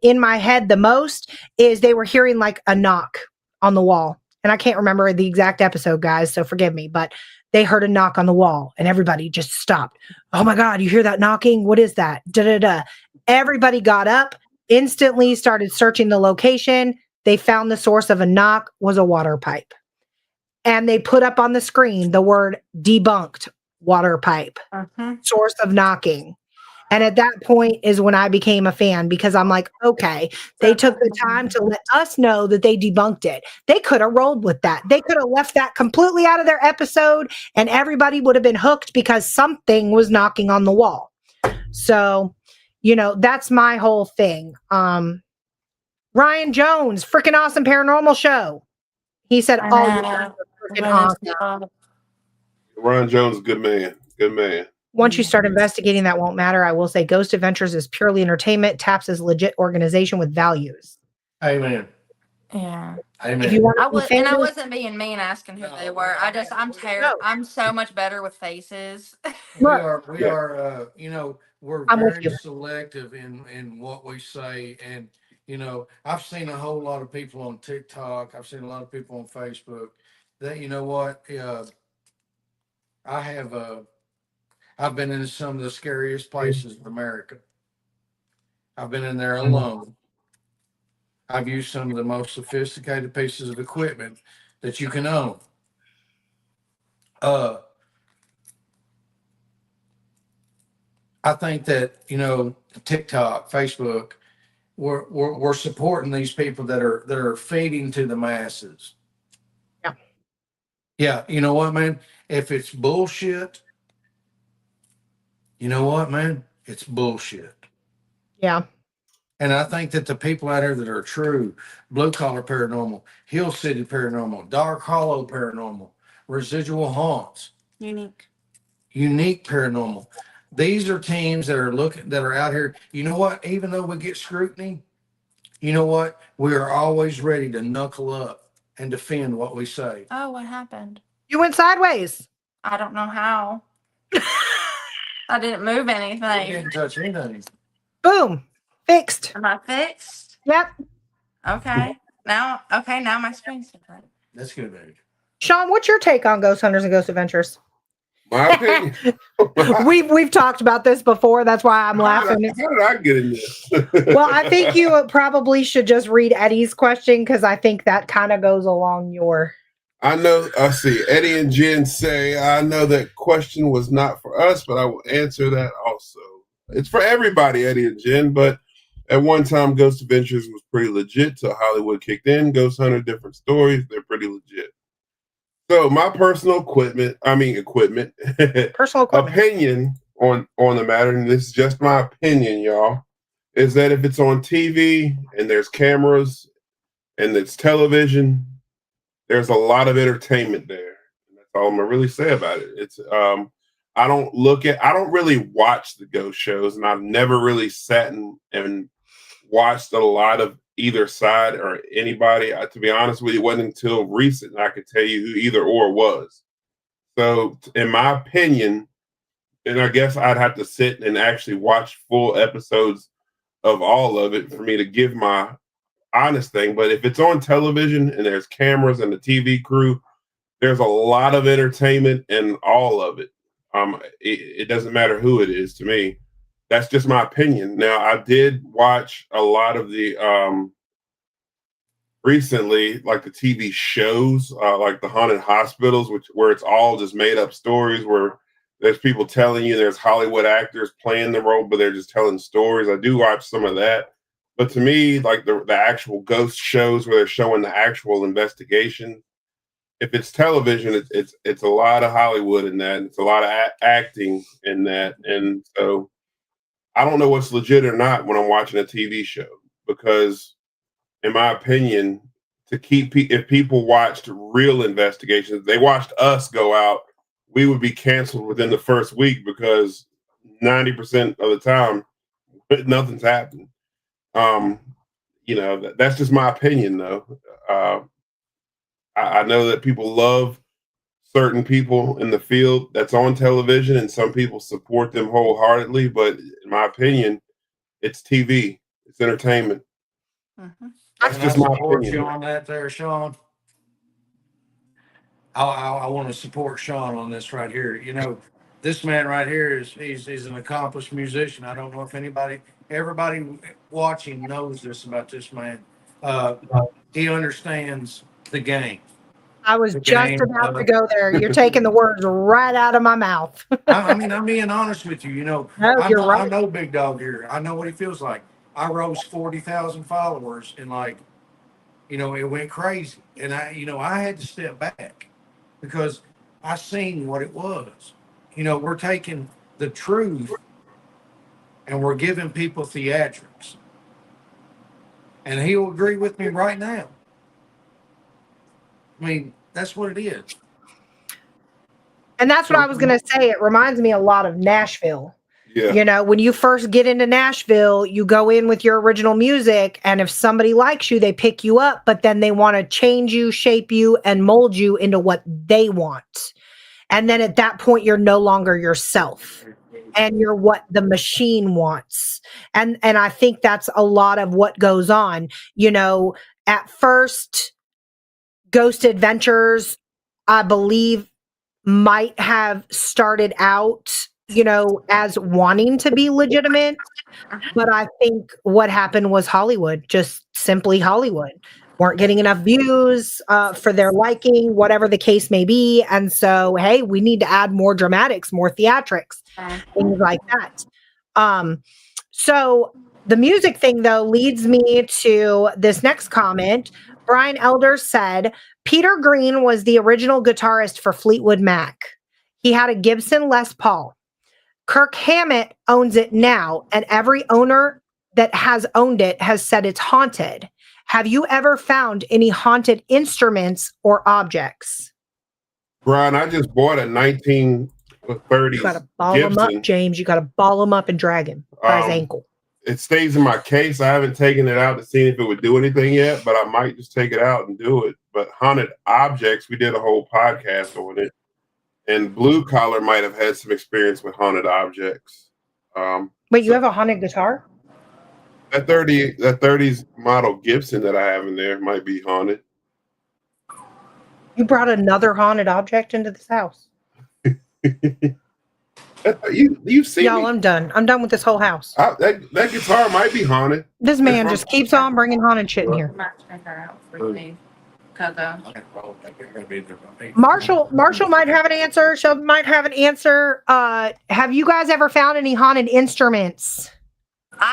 in my head the most is they were hearing like a knock on the wall. And I can't remember the exact episode, guys, so forgive me, but they heard a knock on the wall and everybody just stopped. Oh my God, you hear that knocking? What is that? Da, da, da. Everybody got up, instantly started searching the location. They found the source of a knock was a water pipe. And they put up on the screen the word debunked water pipe, source of knocking. And at that point is when I became a fan because I'm like, okay, they took the time to let us know that they debunked it. They could have rolled with that. They could have left that completely out of their episode and everybody would have been hooked because something was knocking on the wall. So, you know, that's my whole thing. Ryan Jones, freaking awesome paranormal show. He said, "Oh, you're Freaking when it's awesome. Ron Jones, is a good man. Good man. Once you start investigating, that won't matter. I will say Ghost Adventures is purely entertainment. Taps is legit organization with values. Amen. Yeah. If you Amen. want I to be was, and I famous, wasn't being mean asking who they were. I'm no, I'm so much better with faces. look, We Yeah. are, we're I'm with very you. selective in what we say. And, I've seen a whole lot of people on TikTok. I've seen a lot of people on Facebook that, you know what, I have, I've been in some of the scariest places in America. I've been in there alone. I've used some of the most sophisticated pieces of equipment that you can own. I think that, TikTok, Facebook, we're supporting these people that are feeding to the masses. Yeah. Yeah, you know what, man? If it's bullshit, you know what, man? It's bullshit. Yeah. And I think that the people out here that are true, Blue Collar Paranormal, Hill City Paranormal, Dark Hollow Paranormal, Residual Haunts, Unique Paranormal. These are teams that are out here. You know what? Even though we get scrutiny, you know what? We are always ready to knuckle up and defend what we say. Oh, what happened? You went sideways. I don't know how. I didn't move You anything. didn't touch anything. Boom. Fixed. Am I fixed? Yep. Okay. Now my screen's different. That's good, baby. Sean, what's your take on Ghost Hunters and Ghost Adventures? My opinion. We've talked about this before. That's why I'm laughing. How did I get in this? Well, I think you probably should just read Eddie's question because I think that kind of goes along your. I know. I see. Eddie and Jen say, I know that question was not for us, but I will answer that also. It's for everybody, Eddie and Jen, but at one time, Ghost Adventures was pretty legit. So Hollywood kicked in. Ghost Hunter, different stories. They're pretty legit. So my personal equipment, Personal equipment. opinion on the matter, and this is just my opinion, y'all, is that if it's on TV and there's cameras and it's television, there's a lot of entertainment there. And that's all I'm gonna really say about it. It's I don't really watch the ghost shows, and I've never really sat and watched a lot of either side or anybody. To be honest with you, it wasn't until recent I could tell you who either or was. So, in my opinion, and I guess I'd have to sit and actually watch full episodes of all of it for me to give my honest thing. But if it's on television and there's cameras and the TV crew, there's a lot of entertainment in all of it. It doesn't matter who it is to me. That's just my opinion. Now, I did watch a lot of the recently, like the TV shows, like the haunted hospitals, where it's all just made up stories where there's people telling you, there's Hollywood actors playing the role, but they're just telling stories. I do watch some of that. But to me, like the actual ghost shows where they're showing the actual investigation, if it's television, it's a lot of Hollywood in that. It's a lot of acting in that. And so I don't know what's legit or not when I'm watching a TV show because, in my opinion, if people watched real investigations, they watched us go out, we would be canceled within the first week because 90% of the time nothing's happened. That's just my opinion, though. I know that people love certain people in the field that's on television, and some people support them wholeheartedly. But in my opinion, it's TV, it's entertainment. Mm-hmm. That's And just I my support opinion. you on that there, Sean. I want to support Sean on this right here. This man right here he's an accomplished musician. I don't know if everybody watching knows this about this man. He understands the game. I was The just game. about to go there. You're taking the words right out of my mouth. I'm being honest with you. No, you're I right. know Big Dog here. I know what he feels like. I rose 40,000 followers and it went crazy. And I had to step back because I seen what it was. We're taking the truth and we're giving people theatrics. And he'll agree with me right now. I mean, That's what it is. And that's what I was going to say. It reminds me a lot of Nashville. Yeah. You know, when you first get into Nashville, you go in with your original music, and if somebody likes you, they pick you up, but then they want to change you, shape you, and mold you into what they want. And then at that point, you're no longer yourself, and you're what the machine wants. And I think that's a lot of what goes on. You know, at first, Ghost Adventures, I believe, might have started out, you know, as wanting to be legitimate. But I think what happened was Hollywood, just simply Hollywood, weren't getting enough views for their liking, whatever the case may be. And so, hey, we need to add more dramatics, more theatrics, things like that. So the music thing, though, leads me to this next comment. Brian Elder said, Peter Green was the original guitarist for Fleetwood Mac. He had a Gibson Les Paul. Kirk Hammett owns it now, and every owner that has owned it has said it's haunted. Have you ever found any haunted instruments or objects? Brian, I just bought a 1930s You got to ball Gibson. him up, James. You got to ball him up and drag him by his ankle. It stays in my case. I haven't taken it out to see if it would do anything yet, but I might just take it out and do it. But haunted objects, we did a whole podcast on it. And Blue Collar might have had some experience with haunted objects. Wait, you have a haunted guitar? That 30s model Gibson that I have in there might be haunted. You brought another haunted object into this house. You've seen Y'all, me. I'm done. I'm done with this whole house. That guitar might be haunted. This man just keeps on bringing haunted shit in here. Marshall might have an answer. Sheldon might have an answer. Have you guys ever found any haunted instruments?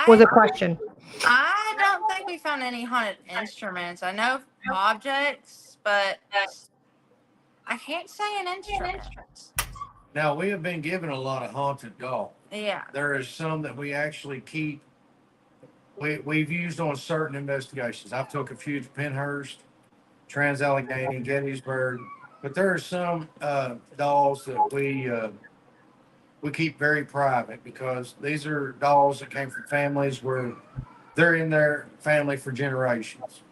Was a question. I don't think we found any haunted instruments. I know objects, but I can't say an instrument. Now, we have been given a lot of haunted dolls. Yeah. There is some that we actually keep. We've used on certain investigations. I've took a few to Penhurst, Trans-Allegheny, Gettysburg, but there are some dolls that we keep very private because these are dolls that came from families where they're in their family for generations,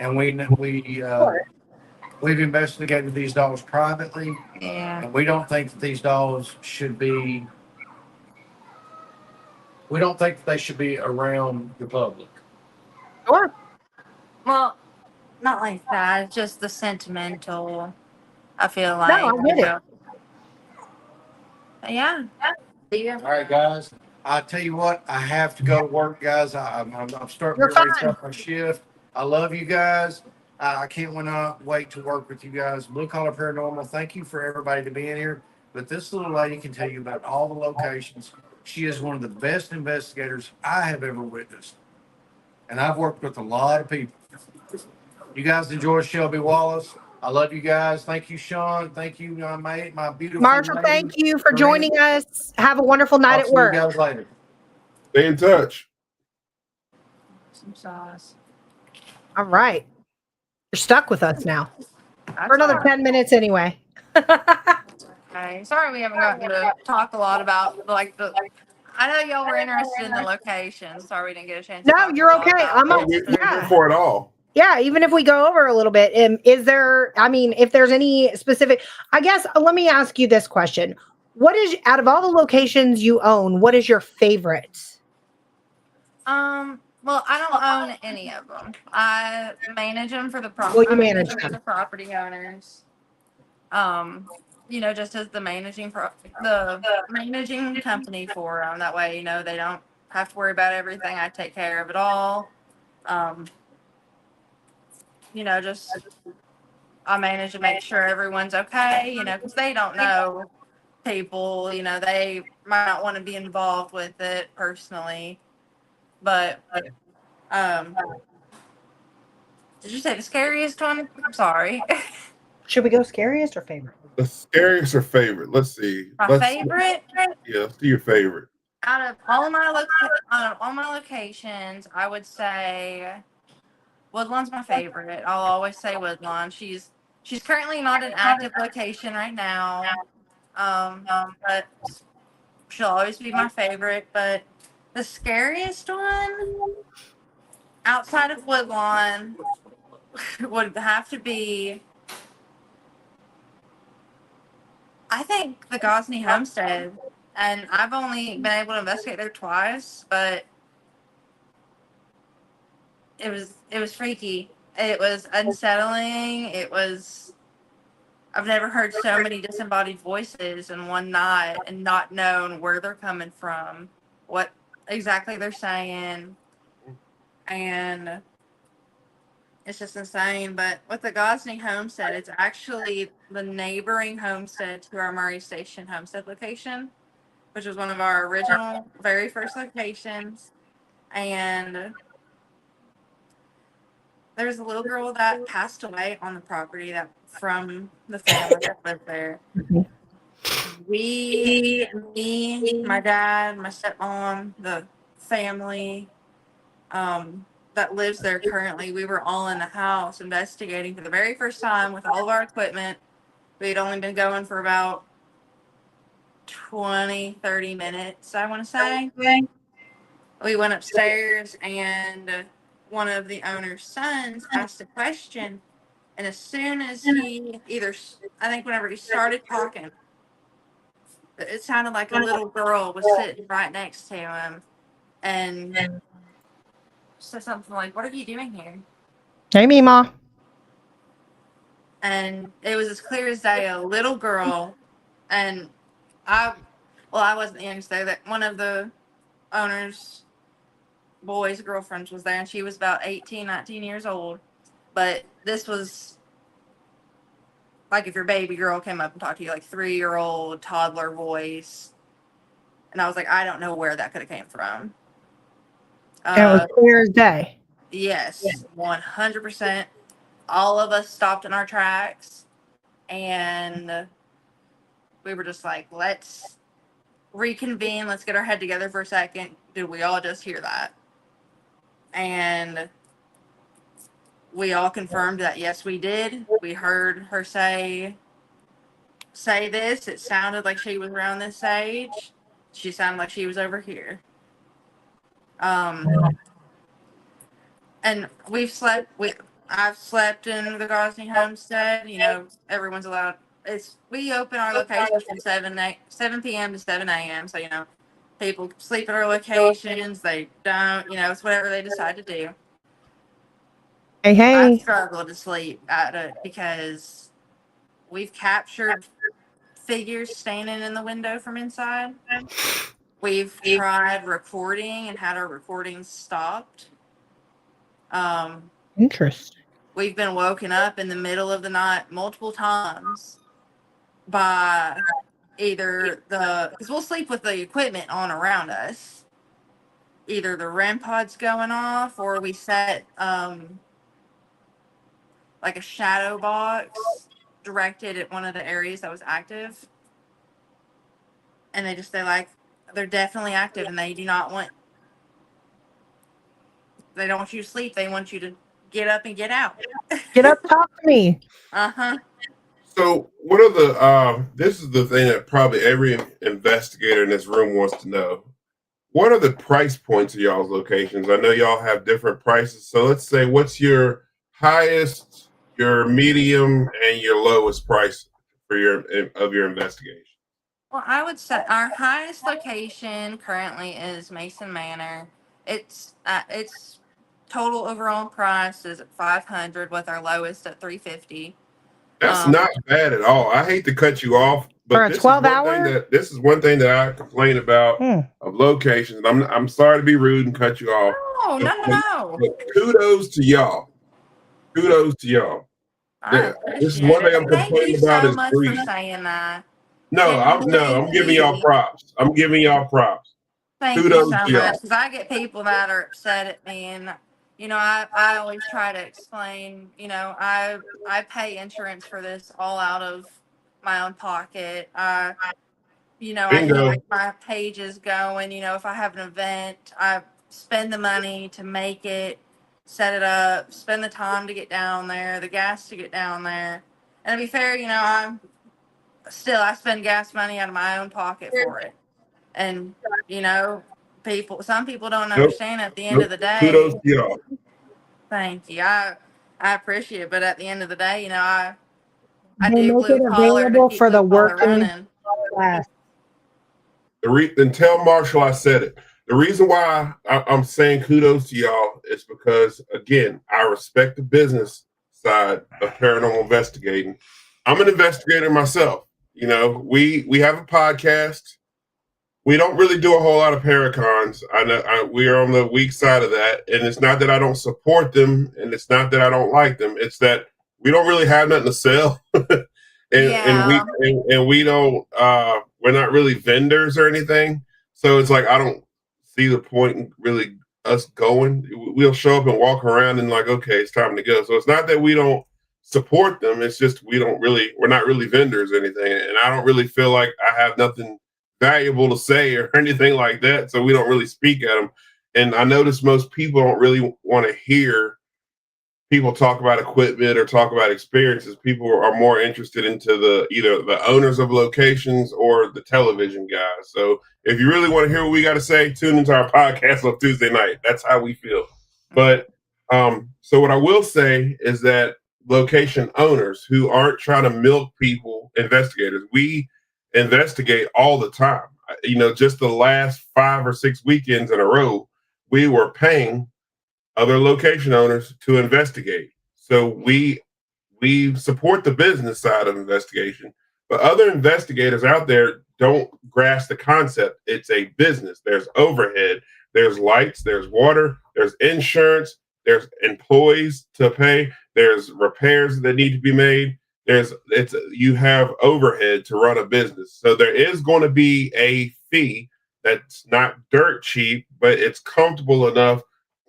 and we've investigated these dolls privately. Yeah. And we don't think that these dolls should be. We don't think that they should be around the public. Sure. Well, not like that. It's just the sentimental. I feel like. No, I get it. Yeah. All right, guys. I tell you what, I have to go to work, guys. I'm starting You're to reach fine. up my shift. I love you guys. I can't wait to work with you guys. Blue Collar Paranormal, thank you for everybody to be in here. But this little lady can tell you about all the locations. She is one of the best investigators I have ever witnessed. And I've worked with a lot of people. You guys enjoy Shelby Wallace. I love you guys. Thank you, Sean. Thank you, my beautiful Marshall, lady. thank you for joining us. Have a wonderful night I'll at see work. you guys later. Stay in touch. Some sauce. All right. You're stuck with us now for another That's 10 minutes anyway. okay. Sorry we haven't gotten to talk a lot about I know y'all were interested in the location. Sorry we didn't get a chance. No, to talk you're a lot okay. about I'm it. up. We're Yeah. here for it all. Yeah, even if we go over a little bit, is there, I mean, if there's any specific, I guess, let me ask you this question. What is, out of all the locations you own, what is your favorite? Well, I don't own any of them. I manage them for the Well, you manage for them. the property owners. Just as the the managing company for them. That way, they don't have to worry about everything. I take care of it all. Just I manage to make sure everyone's okay. Because they don't know people. They might not want to be involved with it personally. But did you say the scariest one? I'm sorry. Should we go scariest or favorite? The scariest or favorite? Let's see. Favorite? Yeah, let's do your favorite. Out of all my locations, I would say Woodlawn's my favorite. I'll always say Woodlawn. She's She's currently not an active location right now, but she'll always be my favorite. But the scariest one outside of Woodlawn would have to be, I think, the Gosney Homestead. And I've only been able to investigate there twice, but it was freaky. It was unsettling. I've never heard so many disembodied voices in one night and not known where they're coming from, what exactly they're saying, and it's just insane. But with the Gosney Homestead, it's actually the neighboring homestead to our Murray Station homestead location, which was one of our original, very first locations. And there's a little girl that passed away on the property that from the family that lived there. Me, my dad, my stepmom, the family that lives there currently, we were all in the house investigating for the very first time with all of our equipment. We'd only been going for about 20, 30 minutes, I want to say. We went upstairs and one of the owner's sons asked a question. And as soon as I think whenever he started talking, it sounded like a little girl was sitting right next to him and said something like, "What are you doing here?" Hey, Mima. And it was as clear as day, a little girl. And I wasn't the youngest there, that one of the owner's boys' girlfriends was there, and she was about 18, 19 years old. But this was like if your baby girl came up and talked to you, like 3-year-old toddler voice. And I was like, I don't know where that could have came from. And it was clear as day. Yes, 100%. All of us stopped in our tracks, and we were just like, let's reconvene. Let's get our head together for a second. Did we all just hear that? And we all confirmed that, yes, we did. We heard her say this. It sounded like she was around this age. She sounded like she was over here. And I've slept in the Gosney homestead. You know, everyone's allowed. We open our locations from 7 p.m. to 7 a.m. So, you know, people sleep at our locations. They don't, it's whatever they decide to do. Hey, I hey. struggle to sleep at it because we've captured figures standing in the window from inside. We've tried recording and had our recordings stopped. Interesting. We've been woken up in the middle of the night multiple times by either because we'll sleep with the equipment on around us. Either the REM pod's going off, or we set like a shadow box directed at one of the areas that was active. And they're definitely active, and they don't want you to sleep. They want you to get up and get out. Get up, talk to me. Uh-huh. So, what are the? This is the thing that probably every investigator in this room wants to know. What are the price points of y'all's locations? I know y'all have different prices. So, let's say, what's your highest, your medium, and your lowest price for your investigation? Well, I would say our highest location currently is Mason Manor. Its total overall price is at $500, with our lowest at $350. That's not bad at all. I hate to cut you off, For but a 12-hour? this is one thing that I complain about of locations. I'm sorry to be rude and cut you off. No. But kudos to y'all. Kudos to y'all. I This is appreciate one thing it. I'm Thank you complaining about so is much for greed. saying that. No, I'm giving y'all props. I'm giving y'all props. Thank you Kudos so to y'all. much, because I get people that are upset at me, and I always try to explain. I pay insurance for this all out of my own pocket. I Bingo. keep my pages going. If I have an event, I spend the money to make it, set it up, spend the time to get down there, the gas to get down there, And to be fair, I spend gas money out of my own pocket for it. And, some people don't Nope. understand at the end of Nope. the day. Kudos to y'all. Thank you. I appreciate it. But at the end of the day, I They do make blue it collar to available keep for blue the collar working running. class. And tell Marshall I said it. The reason why I'm saying kudos to y'all is because, again, I respect the business side of paranormal investigating. I'm an investigator myself. We have a podcast. We don't really do a whole lot of paracons. I know we are on the weak side of that, and it's not that I don't support them, and it's not that I don't like them. It's that we don't really have nothing to sell, Yeah. and we don't. We're not really vendors or anything. So it's like I don't see the point in really us going. We'll show up and walk around and like, okay, it's time to go. So it's not that we don't support them. It's just we're not really vendors or anything, and I don't really feel like I have nothing valuable to say or anything like that, so we don't really speak at them. And I notice most people don't really want to hear people talk about equipment or talk about experiences. People are more interested into either the owners of locations or the television guys. So if you really want to hear what we got to say, tune into our podcast on Tuesday night. That's how we feel. But so what I will say is that location owners who aren't trying to milk people, investigators, we investigate all the time. Just the last 5 or 6 weekends in a row, we were paying other location owners to investigate. So we support the business side of investigation, but other investigators out there don't grasp the concept. It's a business. There's overhead, there's lights, there's water, there's insurance, there's employees to pay, there's repairs that need to be made. You have overhead to run a business. So there is going to be a fee that's not dirt cheap, but it's comfortable enough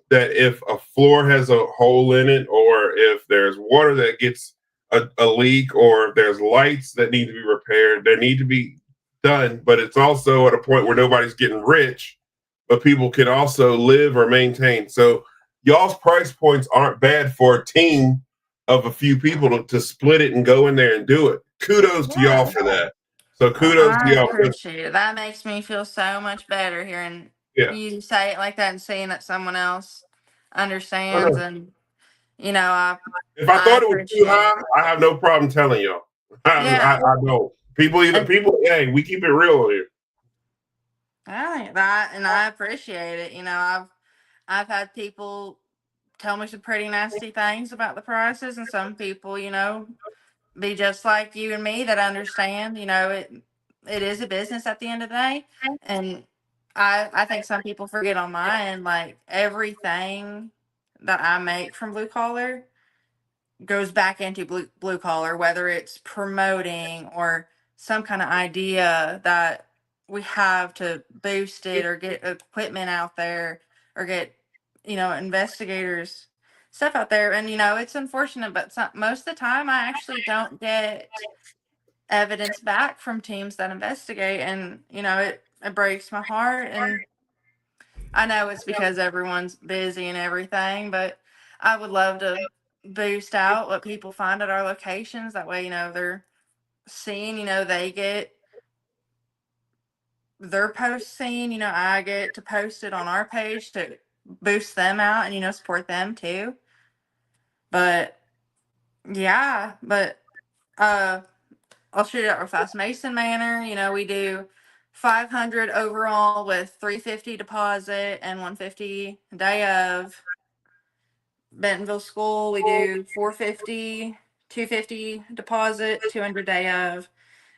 that if a floor has a hole in it, or if there's water that gets a leak, or if there's lights that need to be repaired, they need to be done. But it's also at a point where nobody's getting rich, but people can also live or maintain. So y'all's price points aren't bad for a team of a few people to split it and go in there and do it. Kudos to y'all for that. So kudos to I y'all. appreciate it. That makes me feel so much better hearing Yeah. you say it like that and seeing that someone else I understands. know. And, I If I thought it was too appreciate it. high, I have no problem telling y'all. Yeah. I don't. Hey, we keep it real here. I think that, and I appreciate it. I've had people tell me some pretty nasty things about the prices, and some people, be just like you and me that understand. It is a business at the end of the day, and I think some people forget on my end, like everything that I make from blue collar goes back into blue collar, whether it's promoting or some kind of idea that we have to boost it or get equipment out there or get, investigators stuff out there. And, it's unfortunate, but most of the time I actually don't get evidence back from teams that investigate. And, it breaks my heart. And I know it's because everyone's busy and everything, but I would love to boost out what people find at our locations. That way, they're seeing, they get their post seen, I get to post it on our page to boost them out and, support them too. But yeah, I'll shoot it out real fast. Mason Manor, we do 500 overall with 350 deposit and 150 day of. Bentonville School, we do 450, 250 deposit, 200 day of.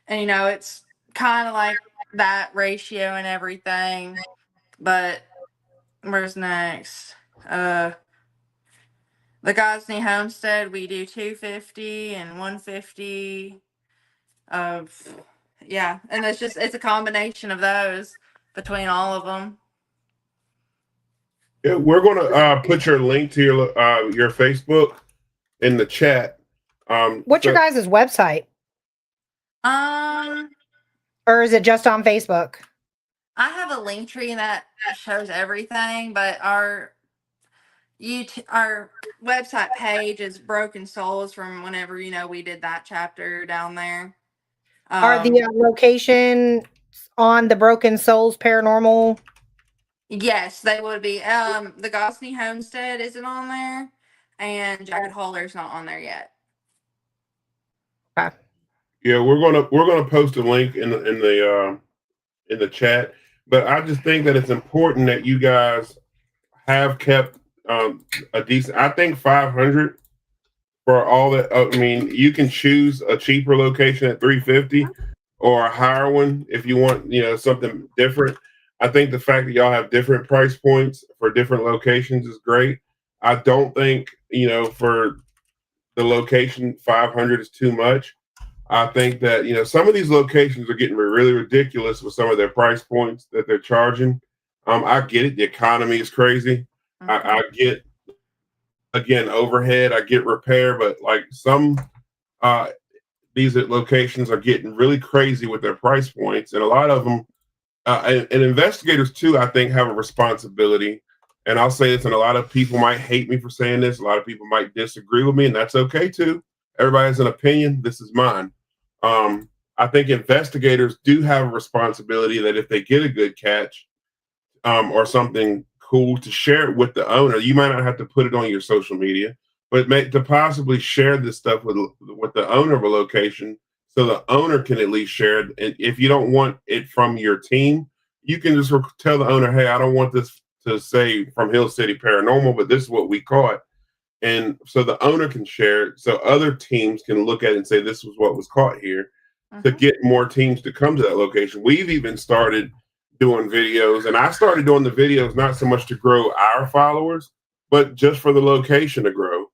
And it's kind of like that ratio and everything. But where's next? The Gosney Homestead, we do 250 and 150 of, yeah. And it's a combination of those between all of them. Yeah, we're gonna put your link to your Facebook in the chat. What's your guys' website? Or is it just on Facebook? I have a link tree that shows everything, but our website page is Broken Souls from whenever we did that chapter down there. Are the location on the Broken Souls Paranormal? Yes, they would be. The Gosney Homestead isn't on there, and Jacket Holer's not on there yet. Okay. Yeah, we're gonna post a link in the chat, but I just think that it's important that you guys have kept a decent. I think 500 for all that. I mean, you can choose a cheaper location at 350 or a higher one if you want, something different. I think the fact that y'all have different price points for different locations is great. I don't think, for the location 500 is too much. I think that, some of these locations are getting really ridiculous with some of their price points that they're charging. I get it. The economy is crazy. I get, again, overhead. I get repair, but like some these locations are getting really crazy with their price points, and a lot of them, and investigators too, I think, have a responsibility. And I'll say this, and a lot of people might hate me for saying this. A lot of people might disagree with me, and that's okay too. Everybody has an opinion. This is mine. I think investigators do have a responsibility that if they get a good catch or something cool, to share it with the owner. You might not have to put it on your social media, but to possibly share this stuff with the owner of a location, so the owner can at least share it. And if you don't want it from your team, you can just tell the owner, "Hey, I don't want this to say from Hill City Paranormal, but this is what we caught." And so the owner can share it, so other teams can look at it and say, "This was what was caught here," to get more teams to come to that location. We've even started doing videos, and I started doing the videos not so much to grow our followers, but just for the location to grow.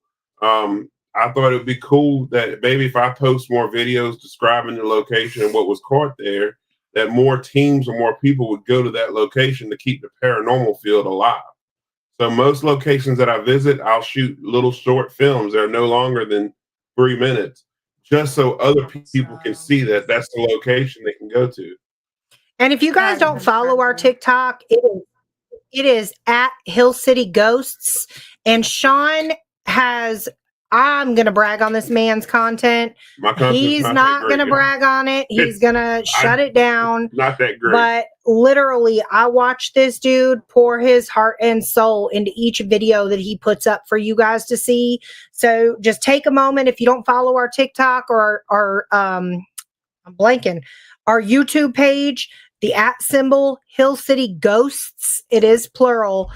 I thought it would be cool that maybe if I post more videos describing the location and what was caught there, that more teams or more people would go to that location to keep the paranormal field alive. So most locations that I visit, I'll shoot little short films that are no longer than 3 minutes, just so other people can see that that's the location they can go to. And if you guys don't follow our TikTok, it is at Hill City Ghosts. And Sean has, I'm going to brag on this man's content. He's not going to brag on it. He's going to shut it down. Not that great. But literally, I watch this dude pour his heart and soul into each video that he puts up for you guys to see. So just take a moment. If you don't follow our TikTok or I'm blanking, our YouTube page, the @ Hill City Ghosts, it is plural.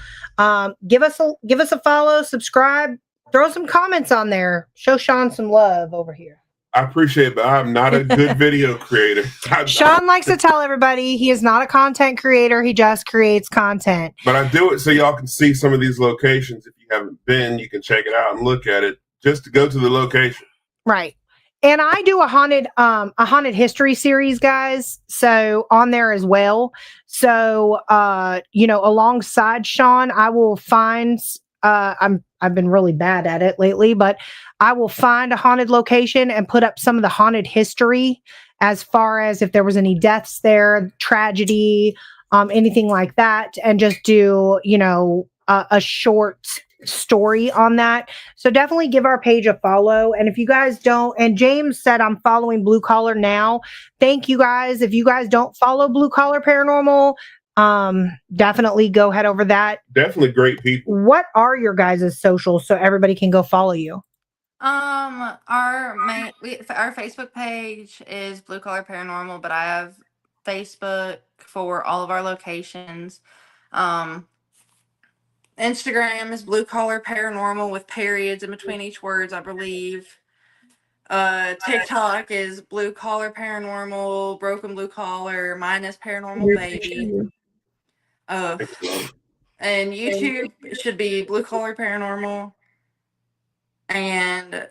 Give us a follow, subscribe, throw some comments on there. Show Sean some love over here. I appreciate it, but I'm not a good video creator. Sean likes to tell everybody he is not a content creator. He just creates content. But I do it so y'all can see some of these locations. If you haven't been, you can check it out and look at it just to go to the location. Right. And I do a haunted history series, guys. So on there as well. So, alongside Sean, I will find, I've been really bad at it lately, but I will find a haunted location and put up some of the haunted history as far as if there was any deaths there, tragedy, anything like that. And just do, a short story on that. So definitely give our page a follow. And if you guys don't, and James said I'm following Blue Collar now. Thank you guys. If you guys don't follow Blue Collar Paranormal, definitely go head over that. Definitely great people. What are your guys' socials so everybody can go follow you? Our Facebook page is Blue Collar Paranormal, but I have Facebook for all of our locations. Instagram is Blue Collar Paranormal with periods in between each words, I believe. TikTok is Blue Collar Paranormal, Broken Blue Collar, mine is Paranormal Baby. And YouTube should be Blue Collar Paranormal. And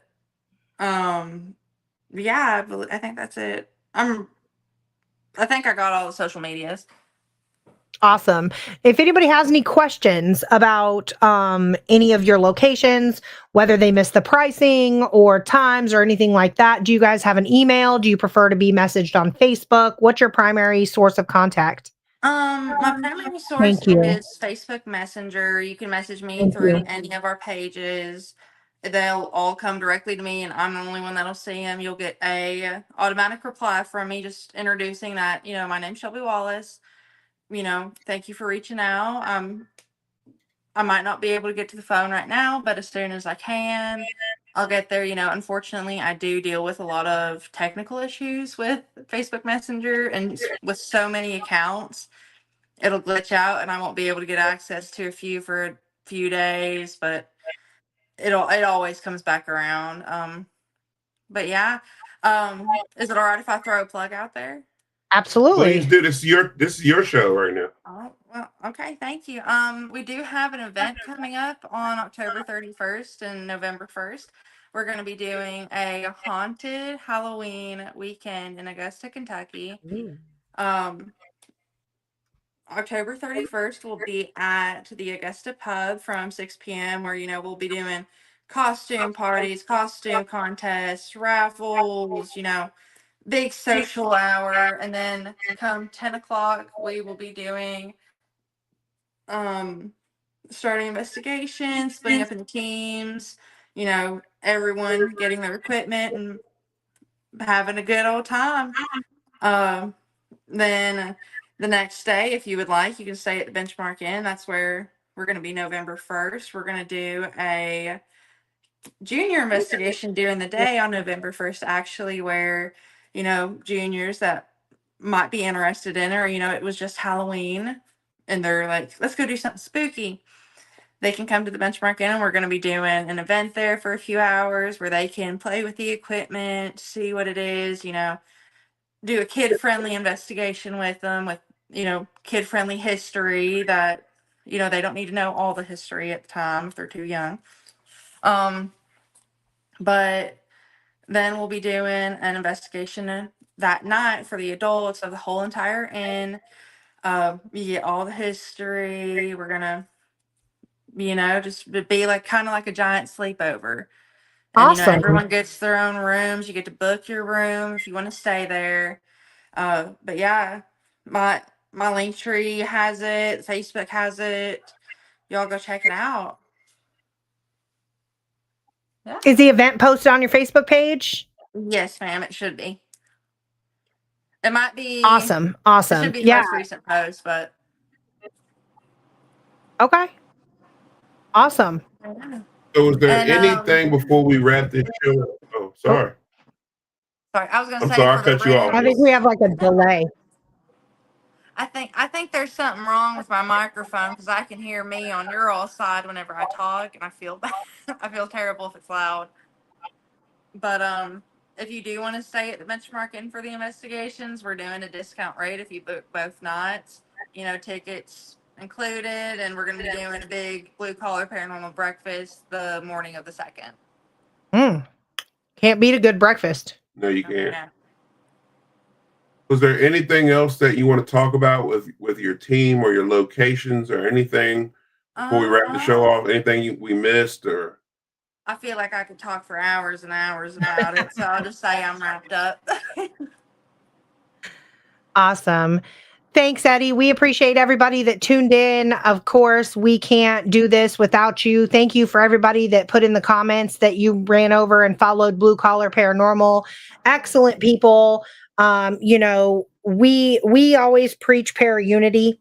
yeah, I think that's it. I think I got all the social medias. Awesome. If anybody has any questions about any of your locations, whether they missed the pricing or times or anything like that, do you guys have an email? Do you prefer to be messaged on Facebook? What's your primary source of contact? My primary source Thank you. is Facebook Messenger. You can message me Thank through you. any of our pages. They'll all come directly to me, and I'm the only one that'll see them. You'll get a automatic reply from me just introducing that, my name's Shelby Wallace. Thank you for reaching out. I might not be able to get to the phone right now, but as soon as I can, I'll get there. Unfortunately, I do deal with a lot of technical issues with Facebook Messenger and with so many accounts. It'll glitch out and I won't be able to get access to a few for a few days, but it always comes back around. But yeah. Is it all right if I throw a plug out there? Absolutely. Please do. This is your show right now. Oh, well, okay, thank you. We do have an event coming up on October 31st and November 1st. We're going to be doing a haunted Halloween weekend in Augusta, Kentucky. Um, October 31st will be at the Augusta Pub from 6 p.m. where, we'll be doing costume parties, costume contests, raffles, big social hour. And then come 10 o'clock, we will be doing starting investigations, splitting up in teams, everyone getting their equipment and having a good old time. Then the next day, if you would like, you can stay at the Benchmark Inn. That's where we're going to be November 1st. We're going to do a junior investigation during the day on November 1st, actually, where, juniors that might be interested in it, or, it was just Halloween and they're like, let's go do something spooky. They can come to the Benchmark Inn and we're going to be doing an event there for a few hours where they can play with the equipment, see what it is, do a kid-friendly investigation with them with, kid-friendly history that, they don't need to know all the history at the time if they're too young. But then we'll be doing an investigation that night for the adults of the whole entire inn. You get all the history. We're gonna, just be like kind of like a giant sleepover. And Awesome. everyone gets their own rooms. You get to book your room if you want to stay there. But yeah, my link tree has it. Facebook has it. Y'all go check it out. Yeah. Is the event posted on your Facebook page? Yes, ma'am. It should be. It might be Awesome. It should Awesome. be the Yeah. most recent post, but Okay. Awesome. So, is there And, anything before we wrap this show up? Oh, sorry. sorry, I was gonna I'm say sorry, I for the cut you off. I think we have like a delay. I think there's something wrong with my microphone because I can hear me on your all side whenever I talk, and I feel bad. I feel terrible if it's loud. But if you do want to stay at the Benchmark Inn for the investigations, we're doing a discount rate if you book both nights. Tickets included, and we're going to be doing a big Blue Collar Paranormal breakfast the morning of the 2nd. Can't beat a good breakfast. No, you can't. Yeah. Was there anything else that you want to talk about with your team or your locations or anything before we wrap the show off? Anything we missed or? I feel like I could talk for hours and hours about it, so I'll just say I'm wrapped up. Awesome. Thanks, Eddie. We appreciate everybody that tuned in. Of course, we can't do this without you. Thank you for everybody that put in the comments that you ran over and followed Blue Collar Paranormal. Excellent people. We always preach para-unity.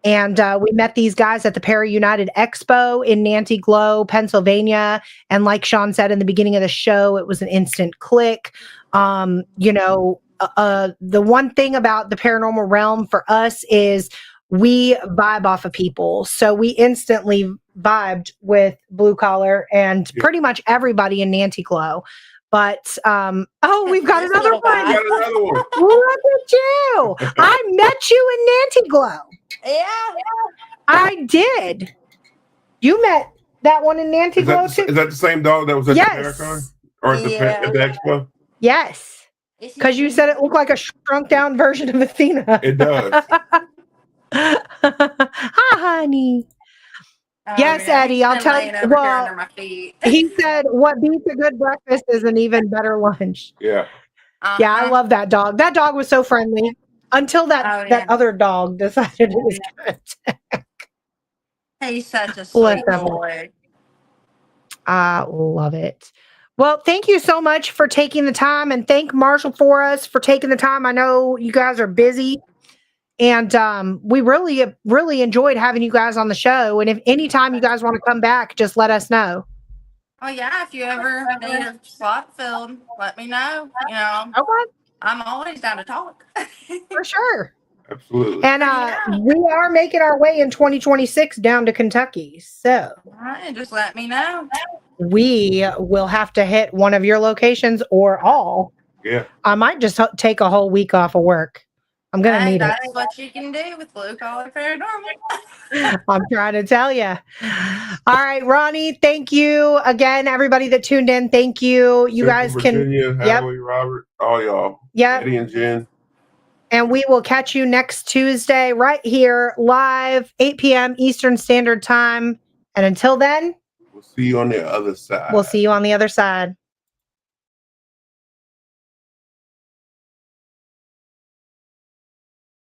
And we met these guys at the Para United Expo in Nancy Glo, Pennsylvania. And like Sean said in the beginning of the show, it was an instant click. The one thing about the paranormal realm for us is we vibe off of people. So we instantly vibed with Blue Collar and pretty much everybody in Nancy Glo. But we've got another one. We got another one. Look at you. I met you in Nancy Glo. Yeah. I did. You met that one in Nancy Glo too? Is that the same dog that was at the Paracon? Or at the Expo? Yes. Because you said it looked like a shrunk down version of Athena. It does. Hi, honey. Yes, Eddie, I'll tell you. Well, he said, what beats a good breakfast is an even better lunch. Yeah. Yeah, I love that dog. That dog was so friendly. until that Oh, that yeah. other dog decided it was going to. He's such a Bless sweet that boy. I love it. Well, thank you so much for taking the time, and thank Marshall for us for taking the time. I know you guys are busy, and we really enjoyed having you guys on the show. And if anytime you guys want to come back, just let us know. Oh yeah, if you ever need a slot filled, let me know. You know, Okay, I'm always down to talk. for sure. Absolutely. And we are making our way in 2026 down to Kentucky, so All right, just let me know. we will have to hit one of your locations or all. Yeah. I might just take a whole week off of work. I'm gonna Hey, need it. that's what you can do with Blue Collar Paranormal. I'm trying to tell you. All right, Ronnie, thank you again. Everybody that tuned in, thank you. You Central guys can. Virginia, Howie, Robert, all y'all. Yep. Eddie and Jen. And we will catch you next Tuesday right here live, 8 p.m. Eastern Standard Time. And until then, We'll see you on the other side. we'll see you on the other side.